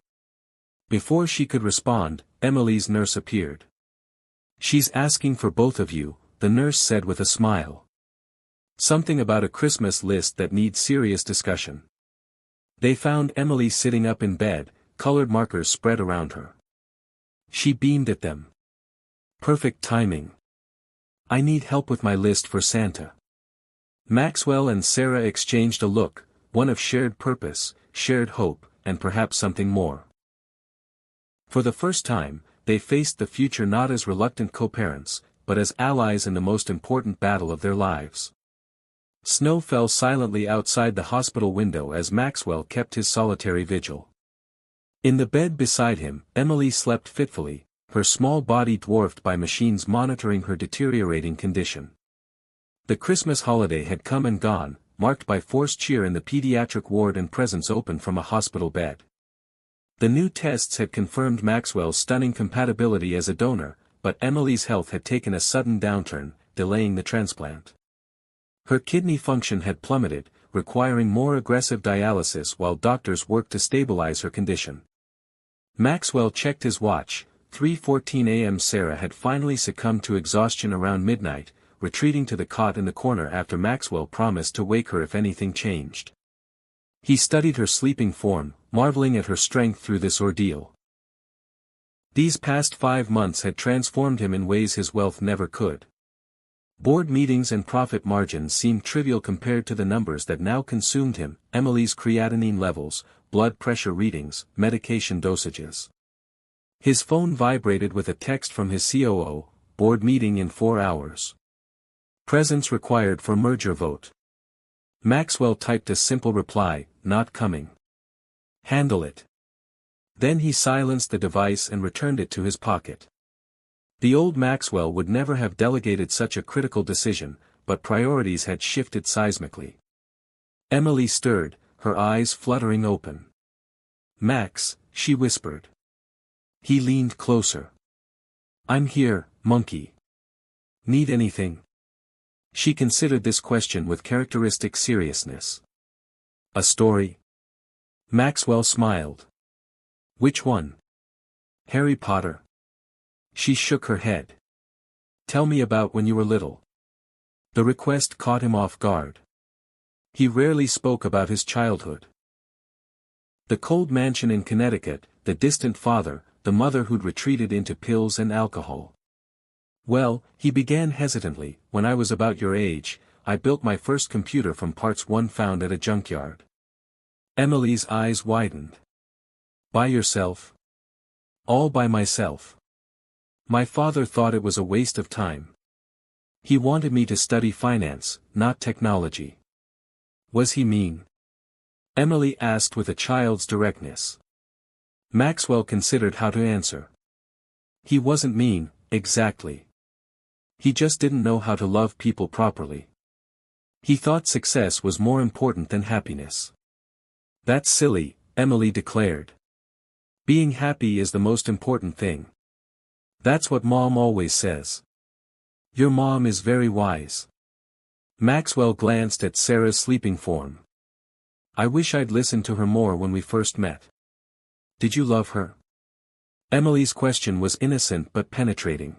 Before she could respond, Emily's nurse appeared. "She's asking for both of you," the nurse said with a smile. "Something about a Christmas list that needs serious discussion." They found Emily sitting up in bed, colored markers spread around her. She beamed at them. "Perfect timing. I need help with my list for Santa." Maxwell and Sarah exchanged a look, one of shared purpose, shared hope, and perhaps something more. For the first time, they faced the future not as reluctant co-parents, but as allies in the most important battle of their lives. Snow fell silently outside the hospital window as Maxwell kept his solitary vigil. In the bed beside him, Emily slept fitfully, her small body dwarfed by machines monitoring her deteriorating condition. The Christmas holiday had come and gone, marked by forced cheer in the pediatric ward and presents open from a hospital bed. The new tests had confirmed Maxwell's stunning compatibility as a donor, but Emily's health had taken a sudden downturn, delaying the transplant. Her kidney function had plummeted, requiring more aggressive dialysis while doctors worked to stabilize her condition. Maxwell checked his watch. 3:14 a.m. Sarah had finally succumbed to exhaustion around midnight, retreating to the cot in the corner after Maxwell promised to wake her if anything changed. He studied her sleeping form, marveling at her strength through this ordeal. These past 5 months had transformed him in ways his wealth never could. Board meetings and profit margins seemed trivial compared to the numbers that now consumed him: Emily's creatinine levels, blood pressure readings, medication dosages. His phone vibrated with a text from his COO: board meeting in 4 hours. Presence required for merger vote. Maxwell typed a simple reply: not coming. Handle it. Then he silenced the device and returned it to his pocket. The old Maxwell would never have delegated such a critical decision, but priorities had shifted seismically. Emily stirred, her eyes fluttering open. "Max," she whispered. He leaned closer. "I'm here, monkey. Need anything?" She considered this question with characteristic seriousness. "A story?" Maxwell smiled. "Which one? Harry Potter?" She shook her head. "Tell me about when you were little." The request caught him off guard. He rarely spoke about his childhood. The cold mansion in Connecticut, the distant father, the mother who'd retreated into pills and alcohol. "Well," he began hesitantly, "when I was about your age, I built my first computer from parts one found at a junkyard." Emily's eyes widened. "By yourself?" "All by myself. My father thought it was a waste of time. He wanted me to study finance, not technology." "Was he mean?" Emily asked with a child's directness. Maxwell considered how to answer. "He wasn't mean, exactly. He just didn't know how to love people properly. He thought success was more important than happiness." "That's silly," Emily declared. "Being happy is the most important thing. That's what Mom always says." "Your mom is very wise." Maxwell glanced at Sarah's sleeping form. "I wish I'd listened to her more when we first met." "Did you love her?" Emily's question was innocent but penetrating.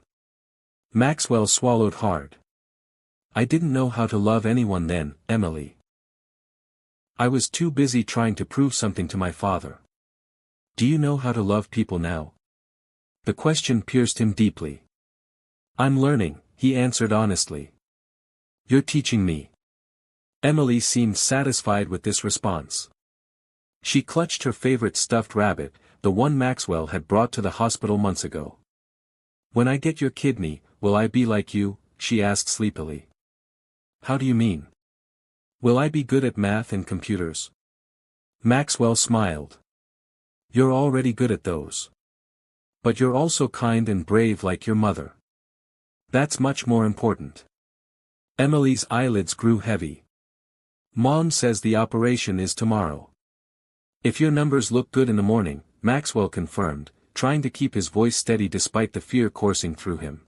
Maxwell swallowed hard. "I didn't know how to love anyone then, Emily. I was too busy trying to prove something to my father." "Do you know how to love people now?" The question pierced him deeply. "I'm learning," he answered honestly. "You're teaching me." Emily seemed satisfied with this response. She clutched her favorite stuffed rabbit, the one Maxwell had brought to the hospital months ago. "When I get your kidney, will I be like you?" she asked sleepily. "How do you mean? Will I be good at math and computers?" Maxwell smiled. "You're already good at those. But you're also kind and brave like your mother. That's much more important." Emily's eyelids grew heavy. "Mom says the operation is tomorrow." "If your numbers look good in the morning," Maxwell confirmed, trying to keep his voice steady despite the fear coursing through him.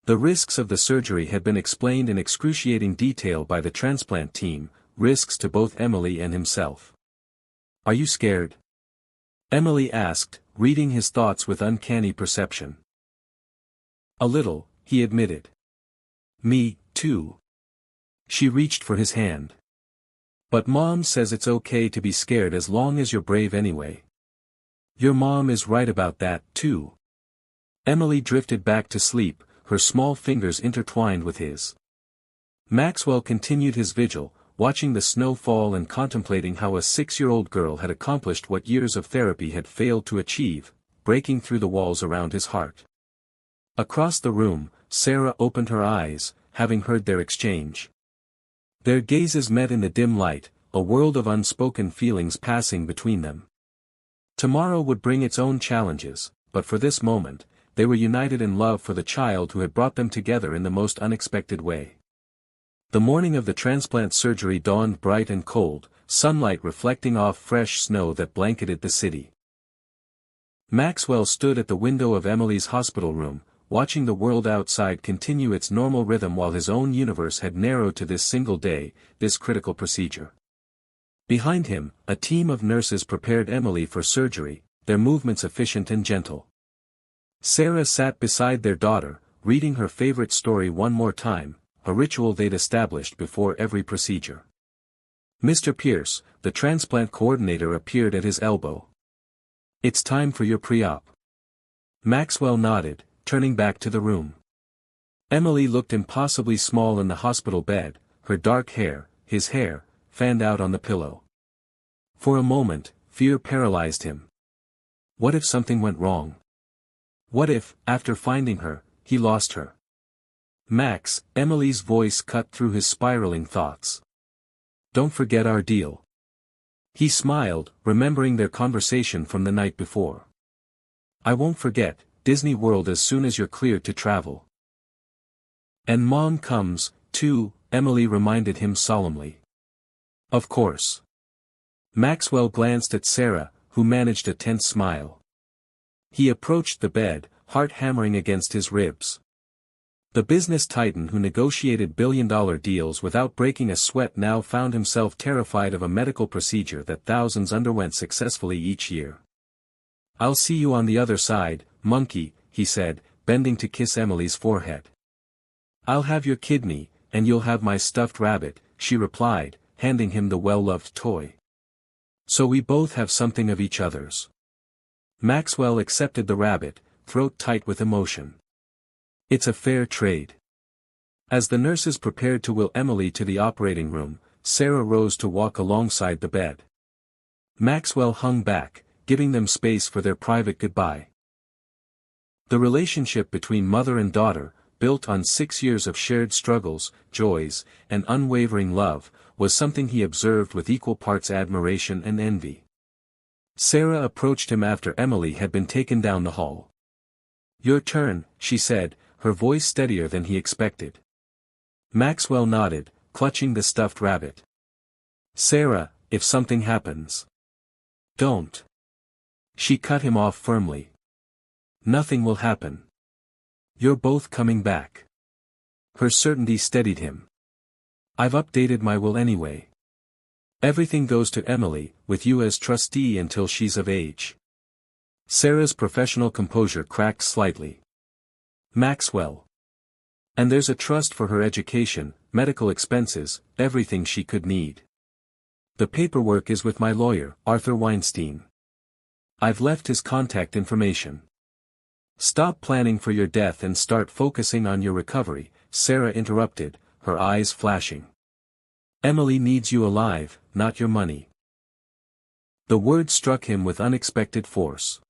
The risks of the surgery had been explained in excruciating detail by the transplant team, risks to both Emily and himself. "Are you scared?" Emily asked, reading his thoughts with uncanny perception. "A little," he admitted. "Me, too." She reached for his hand. "But Mom says it's okay to be scared as long as you're brave anyway." "Your mom is right about that, too." Emily drifted back to sleep, her small fingers intertwined with his. Maxwell continued his vigil, watching the snow fall and contemplating how a 6-year-old girl had accomplished what years of therapy had failed to achieve, breaking through the walls around his heart. Across the room, Sarah opened her eyes, having heard their exchange. Their gazes met in the dim light, a world of unspoken feelings passing between them. Tomorrow would bring its own challenges, but for this moment, they were united in love for the child who had brought them together in the most unexpected way. The morning of the transplant surgery dawned bright and cold, sunlight reflecting off fresh snow that blanketed the city. Maxwell stood at the window of Emily's hospital room, watching the world outside continue its normal rhythm while his own universe had narrowed to this single day, this critical procedure. Behind him, a team of nurses prepared Emily for surgery, their movements efficient and gentle. Sarah sat beside their daughter, reading her favorite story one more time, a ritual they'd established before every procedure. Mr. Pierce, the transplant coordinator, appeared at his elbow. "It's time for your pre-op." Maxwell nodded, turning back to the room. Emily looked impossibly small in the hospital bed, her dark hair, his hair, fanned out on the pillow. For a moment, fear paralyzed him. What if something went wrong? What if, after finding her, he lost her? "Max," Emily's voice cut through his spiraling thoughts. "Don't forget our deal." He smiled, remembering their conversation from the night before. "I won't forget, Disney World as soon as you're cleared to travel." "And Mom comes, too," Emily reminded him solemnly. "Of course." Maxwell glanced at Sarah, who managed a tense smile. He approached the bed, heart hammering against his ribs. The business titan who negotiated billion-dollar deals without breaking a sweat now found himself terrified of a medical procedure that thousands underwent successfully each year. "I'll see you on the other side, monkey," he said, bending to kiss Emily's forehead. "I'll have your kidney, and you'll have my stuffed rabbit," she replied, handing him the well-loved toy. "So we both have something of each other's." Maxwell accepted the rabbit, throat tight with emotion. "It's a fair trade." As the nurses prepared to wheel Emily to the operating room, Sarah rose to walk alongside the bed. Maxwell hung back, giving them space for their private goodbye. The relationship between mother and daughter, built on 6 years of shared struggles, joys, and unwavering love, was something he observed with equal parts admiration and envy. Sarah approached him after Emily had been taken down the hall. "Your turn," she said, her voice steadier than he expected. Maxwell nodded, clutching the stuffed rabbit. "Sarah, if something happens." "Don't." She cut him off firmly. "Nothing will happen. You're both coming back." Her certainty steadied him. "I've updated my will anyway. Everything goes to Emily, with you as trustee until she's of age." Sarah's professional composure cracked slightly. "Maxwell. And there's a trust for her education, medical expenses, everything she could need. The paperwork is with my lawyer, Arthur Weinstein. I've left his contact information." "Stop planning for your death and start focusing on your recovery," Sarah interrupted, her eyes flashing. "Emily needs you alive, not your money." The word struck him with unexpected force.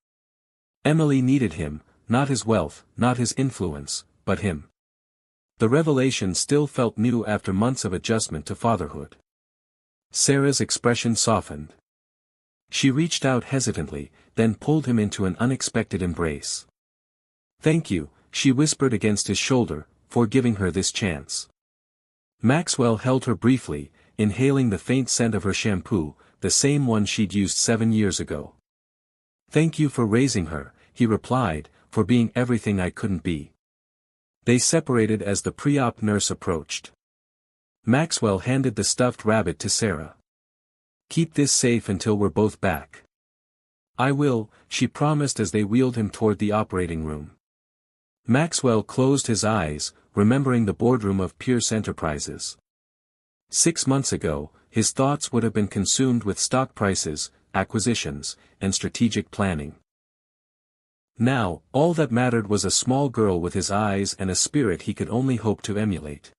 Emily needed him, not his wealth, not his influence, but him. The revelation still felt new after months of adjustment to fatherhood. Sarah's expression softened. She reached out hesitantly, then pulled him into an unexpected embrace. "Thank you," she whispered against his shoulder, for giving her this chance. Maxwell held her briefly, inhaling the faint scent of her shampoo, the same one she'd used 7 years ago. "Thank you for raising her," he replied, "for being everything I couldn't be." They separated as the pre-op nurse approached. Maxwell handed the stuffed rabbit to Sarah. "Keep this safe until we're both back." "I will," she promised as they wheeled him toward the operating room. Maxwell closed his eyes, remembering the boardroom of Pierce Enterprises. 6 months ago, his thoughts would have been consumed with stock prices, acquisitions, and strategic planning. Now, all that mattered was a small girl with his eyes and a spirit he could only hope to emulate.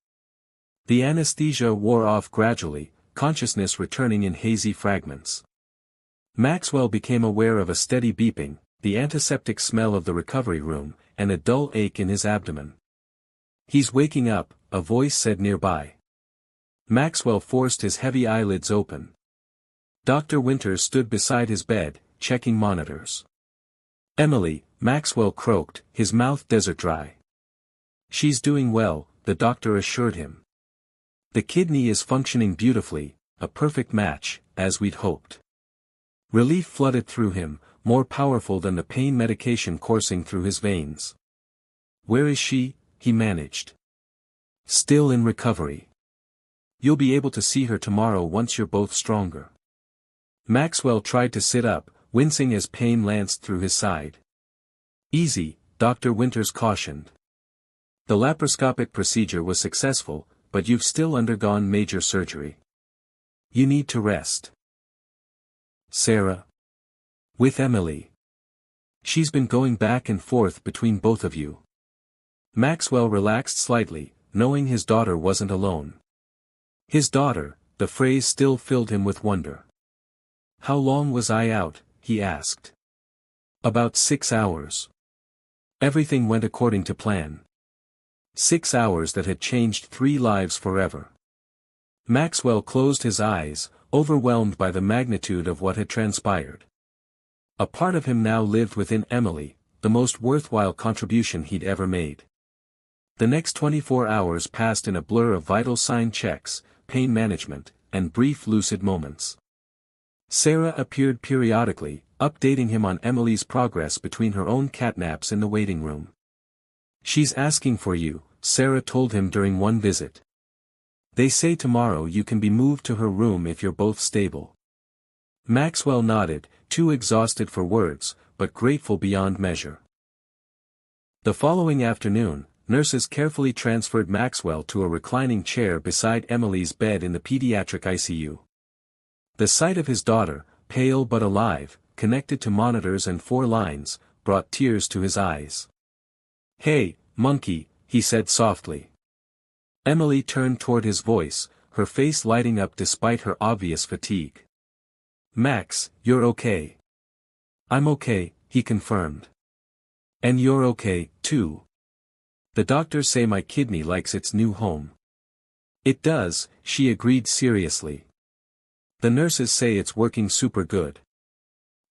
The anesthesia wore off gradually, consciousness returning in hazy fragments. Maxwell became aware of a steady beeping, the antiseptic smell of the recovery room, and a dull ache in his abdomen. "He's waking up," a voice said nearby. Maxwell forced his heavy eyelids open. Dr. Winters stood beside his bed, checking monitors. "Emily," Maxwell croaked, his mouth desert dry. "She's doing well," the doctor assured him. "The kidney is functioning beautifully, a perfect match, as we'd hoped." Relief flooded through him, more powerful than the pain medication coursing through his veins. "Where is she?" he managed. "Still in recovery. You'll be able to see her tomorrow once you're both stronger." Maxwell tried to sit up, wincing as pain lanced through his side. "Easy," Dr. Winters cautioned. The laparoscopic procedure was successful, but you've still undergone major surgery. You need to rest. Sarah. With Emily. She's been going back and forth between both of you. Maxwell relaxed slightly, knowing his daughter wasn't alone. His daughter, the phrase still filled him with wonder. How long was I out, he asked. About 6 hours. Everything went according to plan. 6 hours that had changed 3 lives forever. Maxwell closed his eyes, overwhelmed by the magnitude of what had transpired. A part of him now lived within Emily, the most worthwhile contribution he'd ever made. The next 24 hours passed in a blur of vital sign checks, pain management, and brief lucid moments. Sarah appeared periodically, updating him on Emily's progress between her own catnaps in the waiting room. She's asking for you, Sarah told him during one visit. They say tomorrow you can be moved to her room if you're both stable. Maxwell nodded, too exhausted for words, but grateful beyond measure. The following afternoon, nurses carefully transferred Maxwell to a reclining chair beside Emily's bed in the pediatric ICU. The sight of his daughter, pale but alive, connected to monitors and 4 lines, brought tears to his eyes. "Hey, monkey," he said softly. Emily turned toward his voice, her face lighting up despite her obvious fatigue. "Max, you're okay." "I'm okay," he confirmed. "And you're okay, too. The doctors say my kidney likes its new home." "It does," she agreed seriously. "The nurses say it's working super good."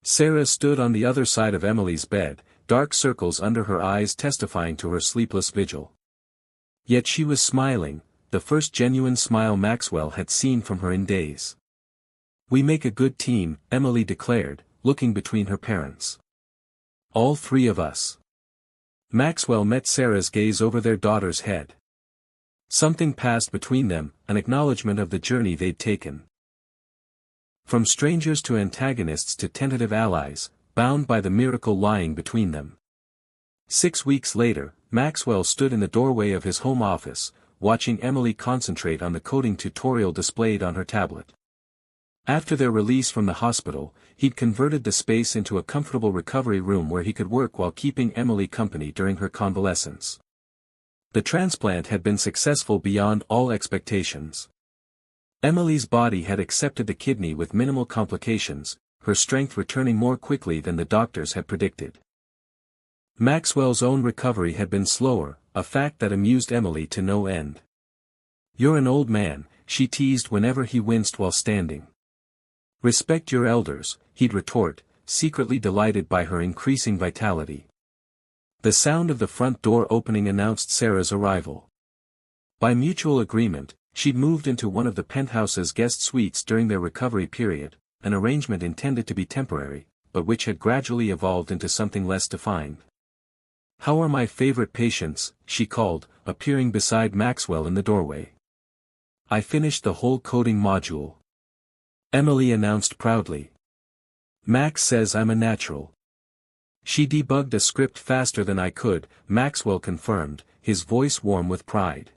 Sarah stood on the other side of Emily's bed, dark circles under her eyes testifying to her sleepless vigil. Yet she was smiling, the first genuine smile Maxwell had seen from her in days. "We make a good team," Emily declared, looking between her parents. "All 3 of us." Maxwell met Sarah's gaze over their daughter's head. Something passed between them, an acknowledgement of the journey they'd taken. From strangers to antagonists to tentative allies, bound by the miracle lying between them. 6 weeks later, Maxwell stood in the doorway of his home office, watching Emily concentrate on the coding tutorial displayed on her tablet. After their release from the hospital, he'd converted the space into a comfortable recovery room where he could work while keeping Emily company during her convalescence. The transplant had been successful beyond all expectations. Emily's body had accepted the kidney with minimal complications, her strength returning more quickly than the doctors had predicted. Maxwell's own recovery had been slower, a fact that amused Emily to no end. "You're an old man," she teased whenever he winced while standing. "Respect your elders," he'd retort, secretly delighted by her increasing vitality. The sound of the front door opening announced Sarah's arrival. By mutual agreement, she'd moved into one of the penthouse's guest suites during their recovery period, an arrangement intended to be temporary, but which had gradually evolved into something less defined. "How are my favorite patients?" she called, appearing beside Maxwell in the doorway. "I finished the whole coding module," Emily announced proudly. "Max says I'm a natural." "She debugged a script faster than I could," Maxwell confirmed, his voice warm with pride.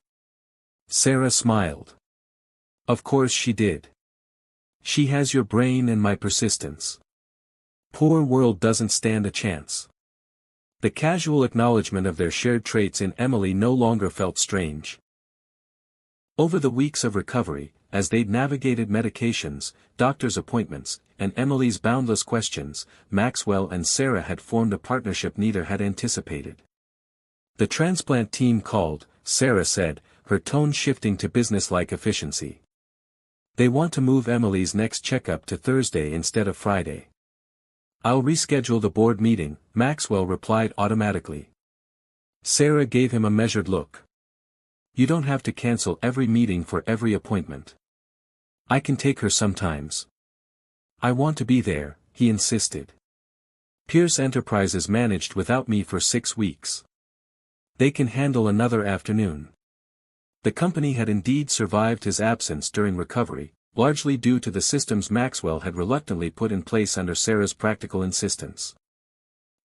Sarah smiled. "Of course she did. She has your brain and my persistence. Poor world doesn't stand a chance." The casual acknowledgement of their shared traits in Emily no longer felt strange. Over the weeks of recovery, as they'd navigated medications, doctor's appointments, and Emily's boundless questions, Maxwell and Sarah had formed a partnership neither had anticipated. "The transplant team called," Sarah said, her tone shifting to businesslike efficiency. "They want to move Emily's next checkup to Thursday instead of Friday." "I'll reschedule the board meeting," Maxwell replied automatically. Sarah gave him a measured look. "You don't have to cancel every meeting for every appointment. I can take her sometimes." "I want to be there," he insisted. "Pierce Enterprises managed without me for 6 weeks. They can handle another afternoon." The company had indeed survived his absence during recovery, largely due to the systems Maxwell had reluctantly put in place under Sarah's practical insistence.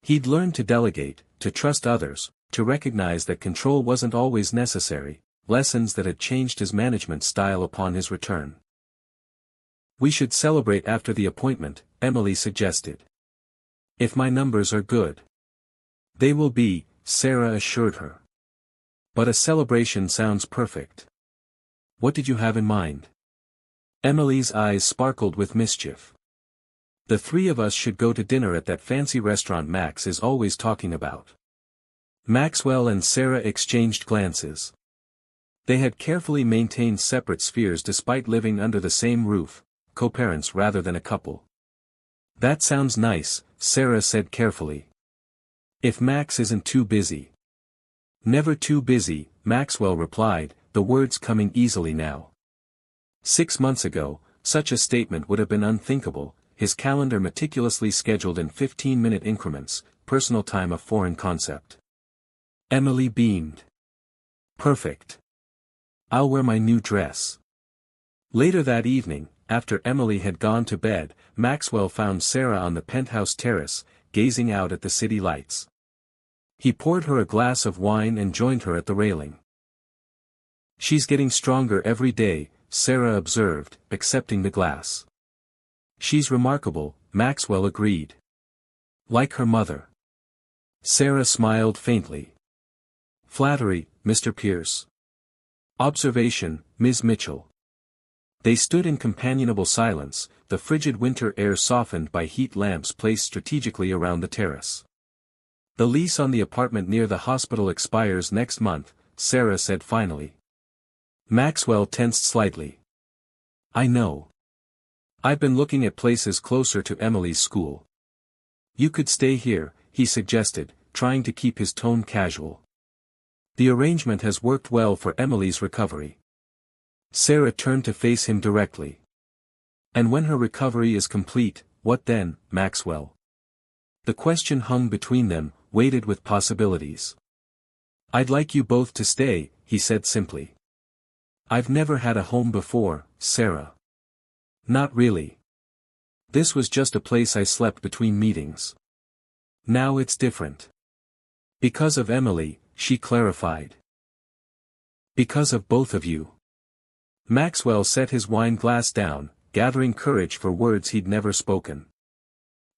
He'd learned to delegate, to trust others, to recognize that control wasn't always necessary, lessons that had changed his management style upon his return. "We should celebrate after the appointment," Emily suggested. "If my numbers are good." "They will be," Sarah assured her. "But a celebration sounds perfect. What did you have in mind?" Emily's eyes sparkled with mischief. "The three of us should go to dinner at that fancy restaurant Max is always talking about." Maxwell and Sarah exchanged glances. They had carefully maintained separate spheres despite living under the same roof, co-parents rather than a couple. "That sounds nice," Sarah said carefully. "If Max isn't too busy." "Never too busy," Maxwell replied, the words coming easily now. 6 months ago, such a statement would have been unthinkable, his calendar meticulously scheduled in 15-minute increments, personal time a foreign concept. Emily beamed. "Perfect. I'll wear my new dress." Later that evening, after Emily had gone to bed, Maxwell found Sarah on the penthouse terrace, gazing out at the city lights. He poured her a glass of wine and joined her at the railing. "She's getting stronger every day," Sarah observed, accepting the glass. "She's remarkable," Maxwell agreed. "Like her mother." Sarah smiled faintly. "Flattery, Mr. Pierce." "Observation, Ms. Mitchell." They stood in companionable silence, the frigid winter air softened by heat lamps placed strategically around the terrace. "The lease on the apartment near the hospital expires next month," Sarah said finally. Maxwell tensed slightly. "I know. I've been looking at places closer to Emily's school." "You could stay here," he suggested, trying to keep his tone casual. "The arrangement has worked well for Emily's recovery." Sarah turned to face him directly. "And when her recovery is complete, what then, Maxwell?" The question hung between them, weighted with possibilities. "I'd like you both to stay," he said simply. "I've never had a home before, Sarah." "Not really. This was just a place I slept between meetings. Now it's different." "Because of Emily," she clarified. "Because of both of you." Maxwell set his wine glass down, gathering courage for words he'd never spoken.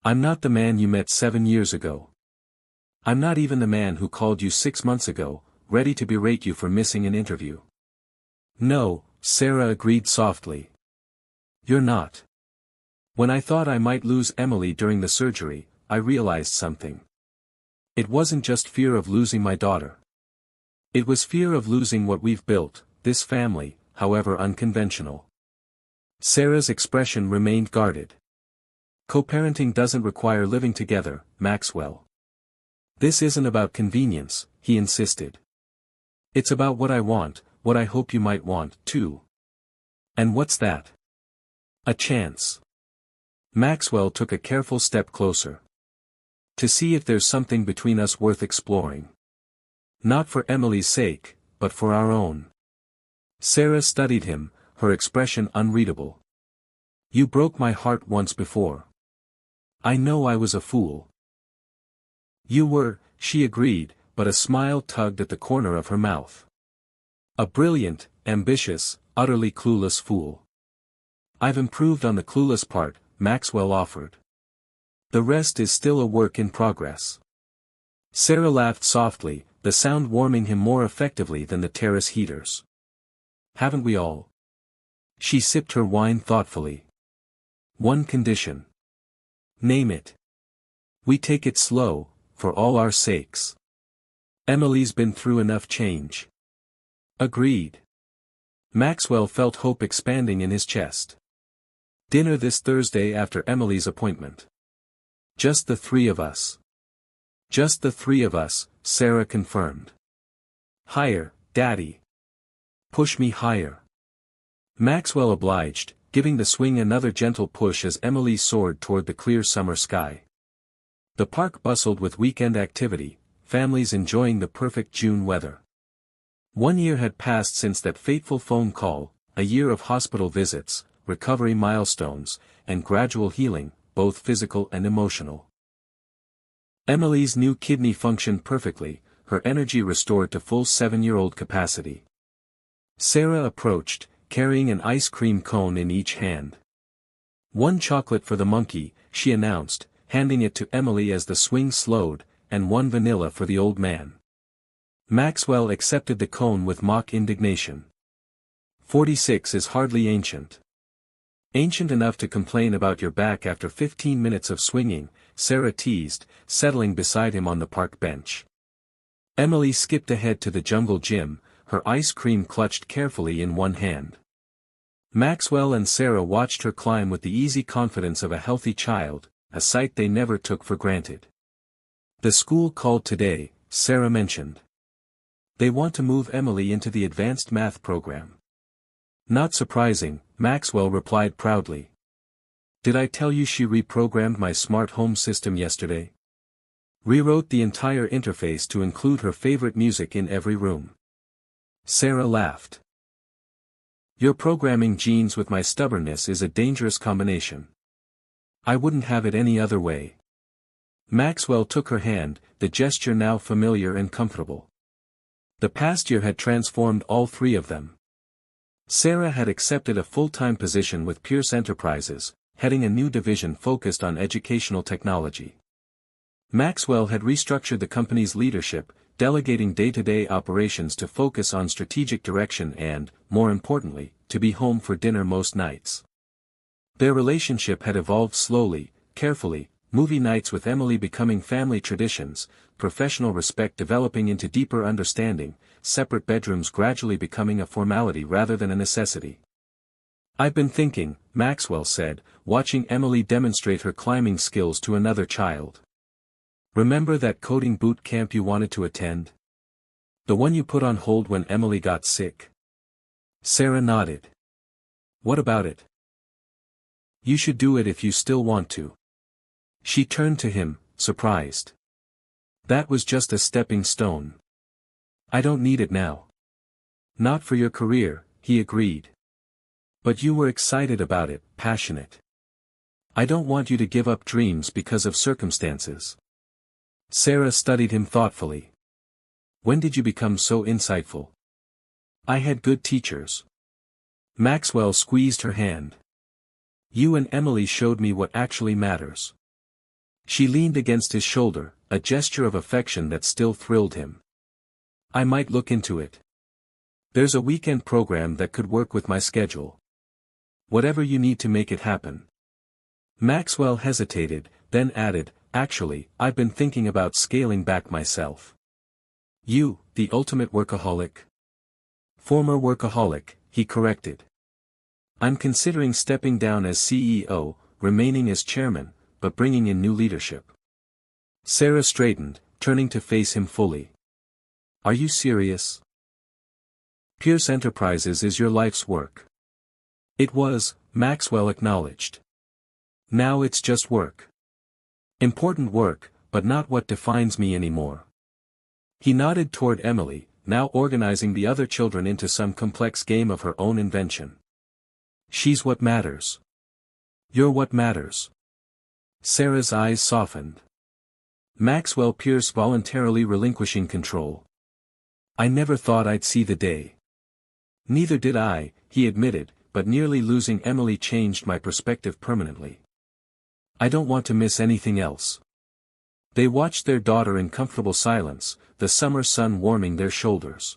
"I'm not the man you met 7 years ago. I'm not even the man who called you 6 months ago, ready to berate you for missing an interview." "No," Sarah agreed softly. "You're not. When I thought I might lose Emily during the surgery, I realized something. It wasn't just fear of losing my daughter. It was fear of losing what we've built, this family, however unconventional." Sarah's expression remained guarded. "Co-parenting doesn't require living together, Maxwell. This isn't about convenience," he insisted. "It's about what I want, what I hope you might want, too." "And what's that?" "A chance." Maxwell took a careful step closer. "To see if there's something between us worth exploring. Not for Emily's sake, but for our own." Sarah studied him, her expression unreadable. "You broke my heart once before. I know I was a fool." "You were," she agreed, but a smile tugged at the corner of her mouth. "A brilliant, ambitious, utterly clueless fool." "I've improved on the clueless part," Maxwell offered. "The rest is still a work in progress." Sarah laughed softly, the sound warming him more effectively than the terrace heaters. "Haven't we all?" She sipped her wine thoughtfully. "One condition." "Name it." "We take it slow, for all our sakes. Emily's been through enough change." "Agreed." Maxwell felt hope expanding in his chest. "Dinner this Thursday after Emily's appointment. Just the three of us." "Just the three of us," Sarah confirmed. "Higher, Daddy. Push me higher." Maxwell obliged, giving the swing another gentle push as Emily soared toward the clear summer sky. The park bustled with weekend activity, families enjoying the perfect June weather. 1 year had passed since that fateful phone call, a year of hospital visits, recovery milestones, and gradual healing, both physical and emotional. Emily's new kidney functioned perfectly, her energy restored to full 7-year-old capacity. Sarah approached, carrying an ice cream cone in each hand. "One chocolate for the monkey," she announced, handing it to Emily as the swing slowed, "and one vanilla for the old man." Maxwell accepted the cone with mock indignation. 46 is hardly ancient. "Ancient enough to complain about your back after 15 minutes of swinging," Sarah teased, settling beside him on the park bench. Emily skipped ahead to the jungle gym, her ice cream clutched carefully in one hand. Maxwell and Sarah watched her climb with the easy confidence of a healthy child, a sight they never took for granted. "The school called today," Sarah mentioned. "They want to move Emily into the advanced math program." "Not surprising," Maxwell replied proudly. "Did I tell you she reprogrammed my smart home system yesterday? Rewrote the entire interface to include her favorite music in every room." Sarah laughed. "Your programming genes with my stubbornness is a dangerous combination. I wouldn't have it any other way." Maxwell took her hand, the gesture now familiar and comfortable. The past year had transformed all three of them. Sarah had accepted a full-time position with Pierce Enterprises, heading a new division focused on educational technology. Maxwell had restructured the company's leadership, delegating day-to-day operations to focus on strategic direction and, more importantly, to be home for dinner most nights. Their relationship had evolved slowly, carefully, movie nights with Emily becoming family traditions, professional respect developing into deeper understanding, separate bedrooms gradually becoming a formality rather than a necessity. "I've been thinking," Maxwell said, watching Emily demonstrate her climbing skills to another child. "Remember that coding boot camp you wanted to attend? The one you put on hold when Emily got sick?" Sarah nodded. "What about it?" "You should do it if you still want to." She turned to him, surprised. "That was just a stepping stone. I don't need it now." "Not for your career," he agreed. "But you were excited about it, passionate. I don't want you to give up dreams because of circumstances." Sarah studied him thoughtfully. "When did you become so insightful?" "I had good teachers." Maxwell squeezed her hand. "You and Emily showed me what actually matters." She leaned against his shoulder, a gesture of affection that still thrilled him. "I might look into it. There's a weekend program that could work with my schedule. Whatever you need to make it happen." Maxwell hesitated, then added, "Actually, I've been thinking about scaling back myself." "You, the ultimate workaholic?" "Former workaholic," he corrected. "I'm considering stepping down as CEO, remaining as chairman, but bringing in new leadership." Sarah straightened, turning to face him fully. "Are you serious? Pierce Enterprises is your life's work." "It was," Maxwell acknowledged. "Now it's just work. Important work, but not what defines me anymore." He nodded toward Emily, now organizing the other children into some complex game of her own invention. "She's what matters. You're what matters." Sarah's eyes softened. Maxwell Pierce voluntarily relinquishing control. "I never thought I'd see the day." "Neither did I," he admitted, "but nearly losing Emily changed my perspective permanently. I don't want to miss anything else." They watched their daughter in comfortable silence, the summer sun warming their shoulders.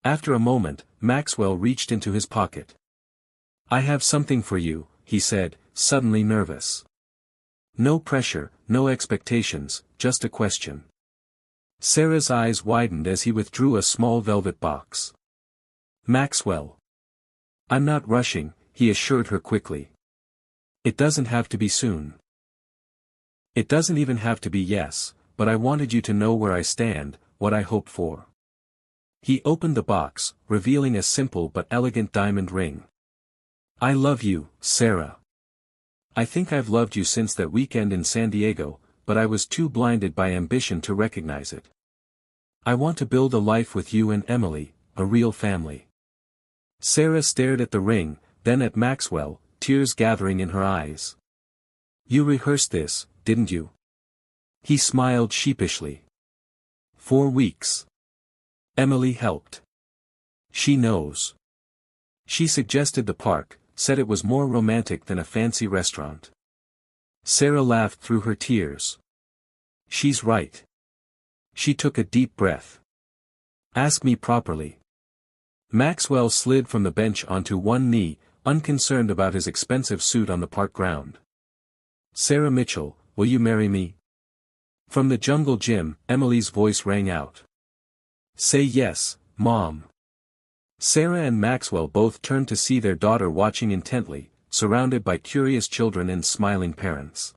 After a moment, Maxwell reached into his pocket. "I have something for you," he said, suddenly nervous. "No pressure, no expectations, just a question." Sarah's eyes widened as he withdrew a small velvet box. "Maxwell." "I'm not rushing," he assured her quickly. "It doesn't have to be soon. It doesn't even have to be yes, but I wanted you to know where I stand, what I hope for." He opened the box, revealing a simple but elegant diamond ring. "I love you, Sarah. I think I've loved you since that weekend in San Diego, but I was too blinded by ambition to recognize it. I want to build a life with you and Emily, a real family." Sarah stared at the ring, then at Maxwell, tears gathering in her eyes. "You rehearsed this, didn't you?" He smiled sheepishly. 4 weeks. Emily helped. She knows. She suggested the park, said it was more romantic than a fancy restaurant. Sarah laughed through her tears. She's right. She took a deep breath. Ask me properly. Maxwell slid from the bench onto one knee, unconcerned about his expensive suit on the park ground. Sarah Mitchell, will you marry me? From the jungle gym, Emily's voice rang out. Say yes, Mom. Sarah and Maxwell both turned to see their daughter watching intently, surrounded by curious children and smiling parents.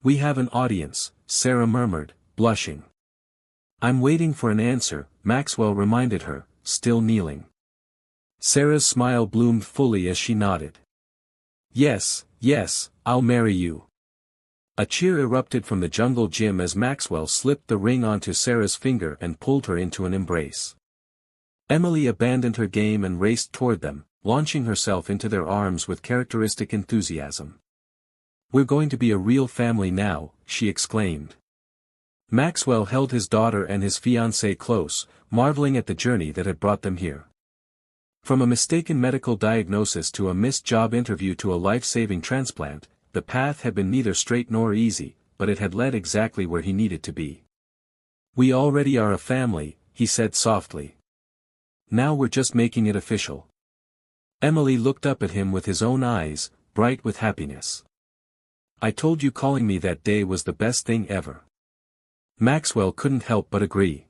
We have an audience, Sarah murmured, blushing. I'm waiting for an answer, Maxwell reminded her, still kneeling. Sarah's smile bloomed fully as she nodded. Yes, yes, I'll marry you. A cheer erupted from the jungle gym as Maxwell slipped the ring onto Sarah's finger and pulled her into an embrace. Emily abandoned her game and raced toward them, launching herself into their arms with characteristic enthusiasm. We're going to be a real family now, she exclaimed. Maxwell held his daughter and his fiancée close, marveling at the journey that had brought them here. From a mistaken medical diagnosis to a missed job interview to a life-saving transplant, the path had been neither straight nor easy, but it had led exactly where he needed to be. We already are a family, he said softly. Now we're just making it official. Emily looked up at him with his own eyes, bright with happiness. I told you calling me that day was the best thing ever. Maxwell couldn't help but agree.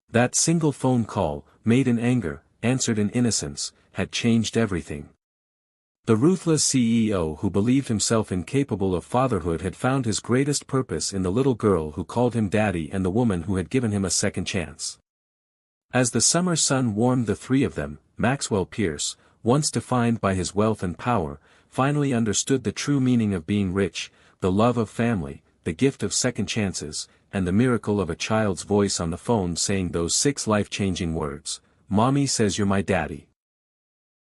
That single phone call, made in anger, answered in innocence, had changed everything. The ruthless CEO who believed himself incapable of fatherhood had found his greatest purpose in the little girl who called him daddy and the woman who had given him a second chance. As the summer sun warmed the three of them, Maxwell Pierce, once defined by his wealth and power, finally understood the true meaning of being rich, the love of family, the gift of second chances, and the miracle of a child's voice on the phone saying those 6 life-changing words, "Mommy says you're my daddy."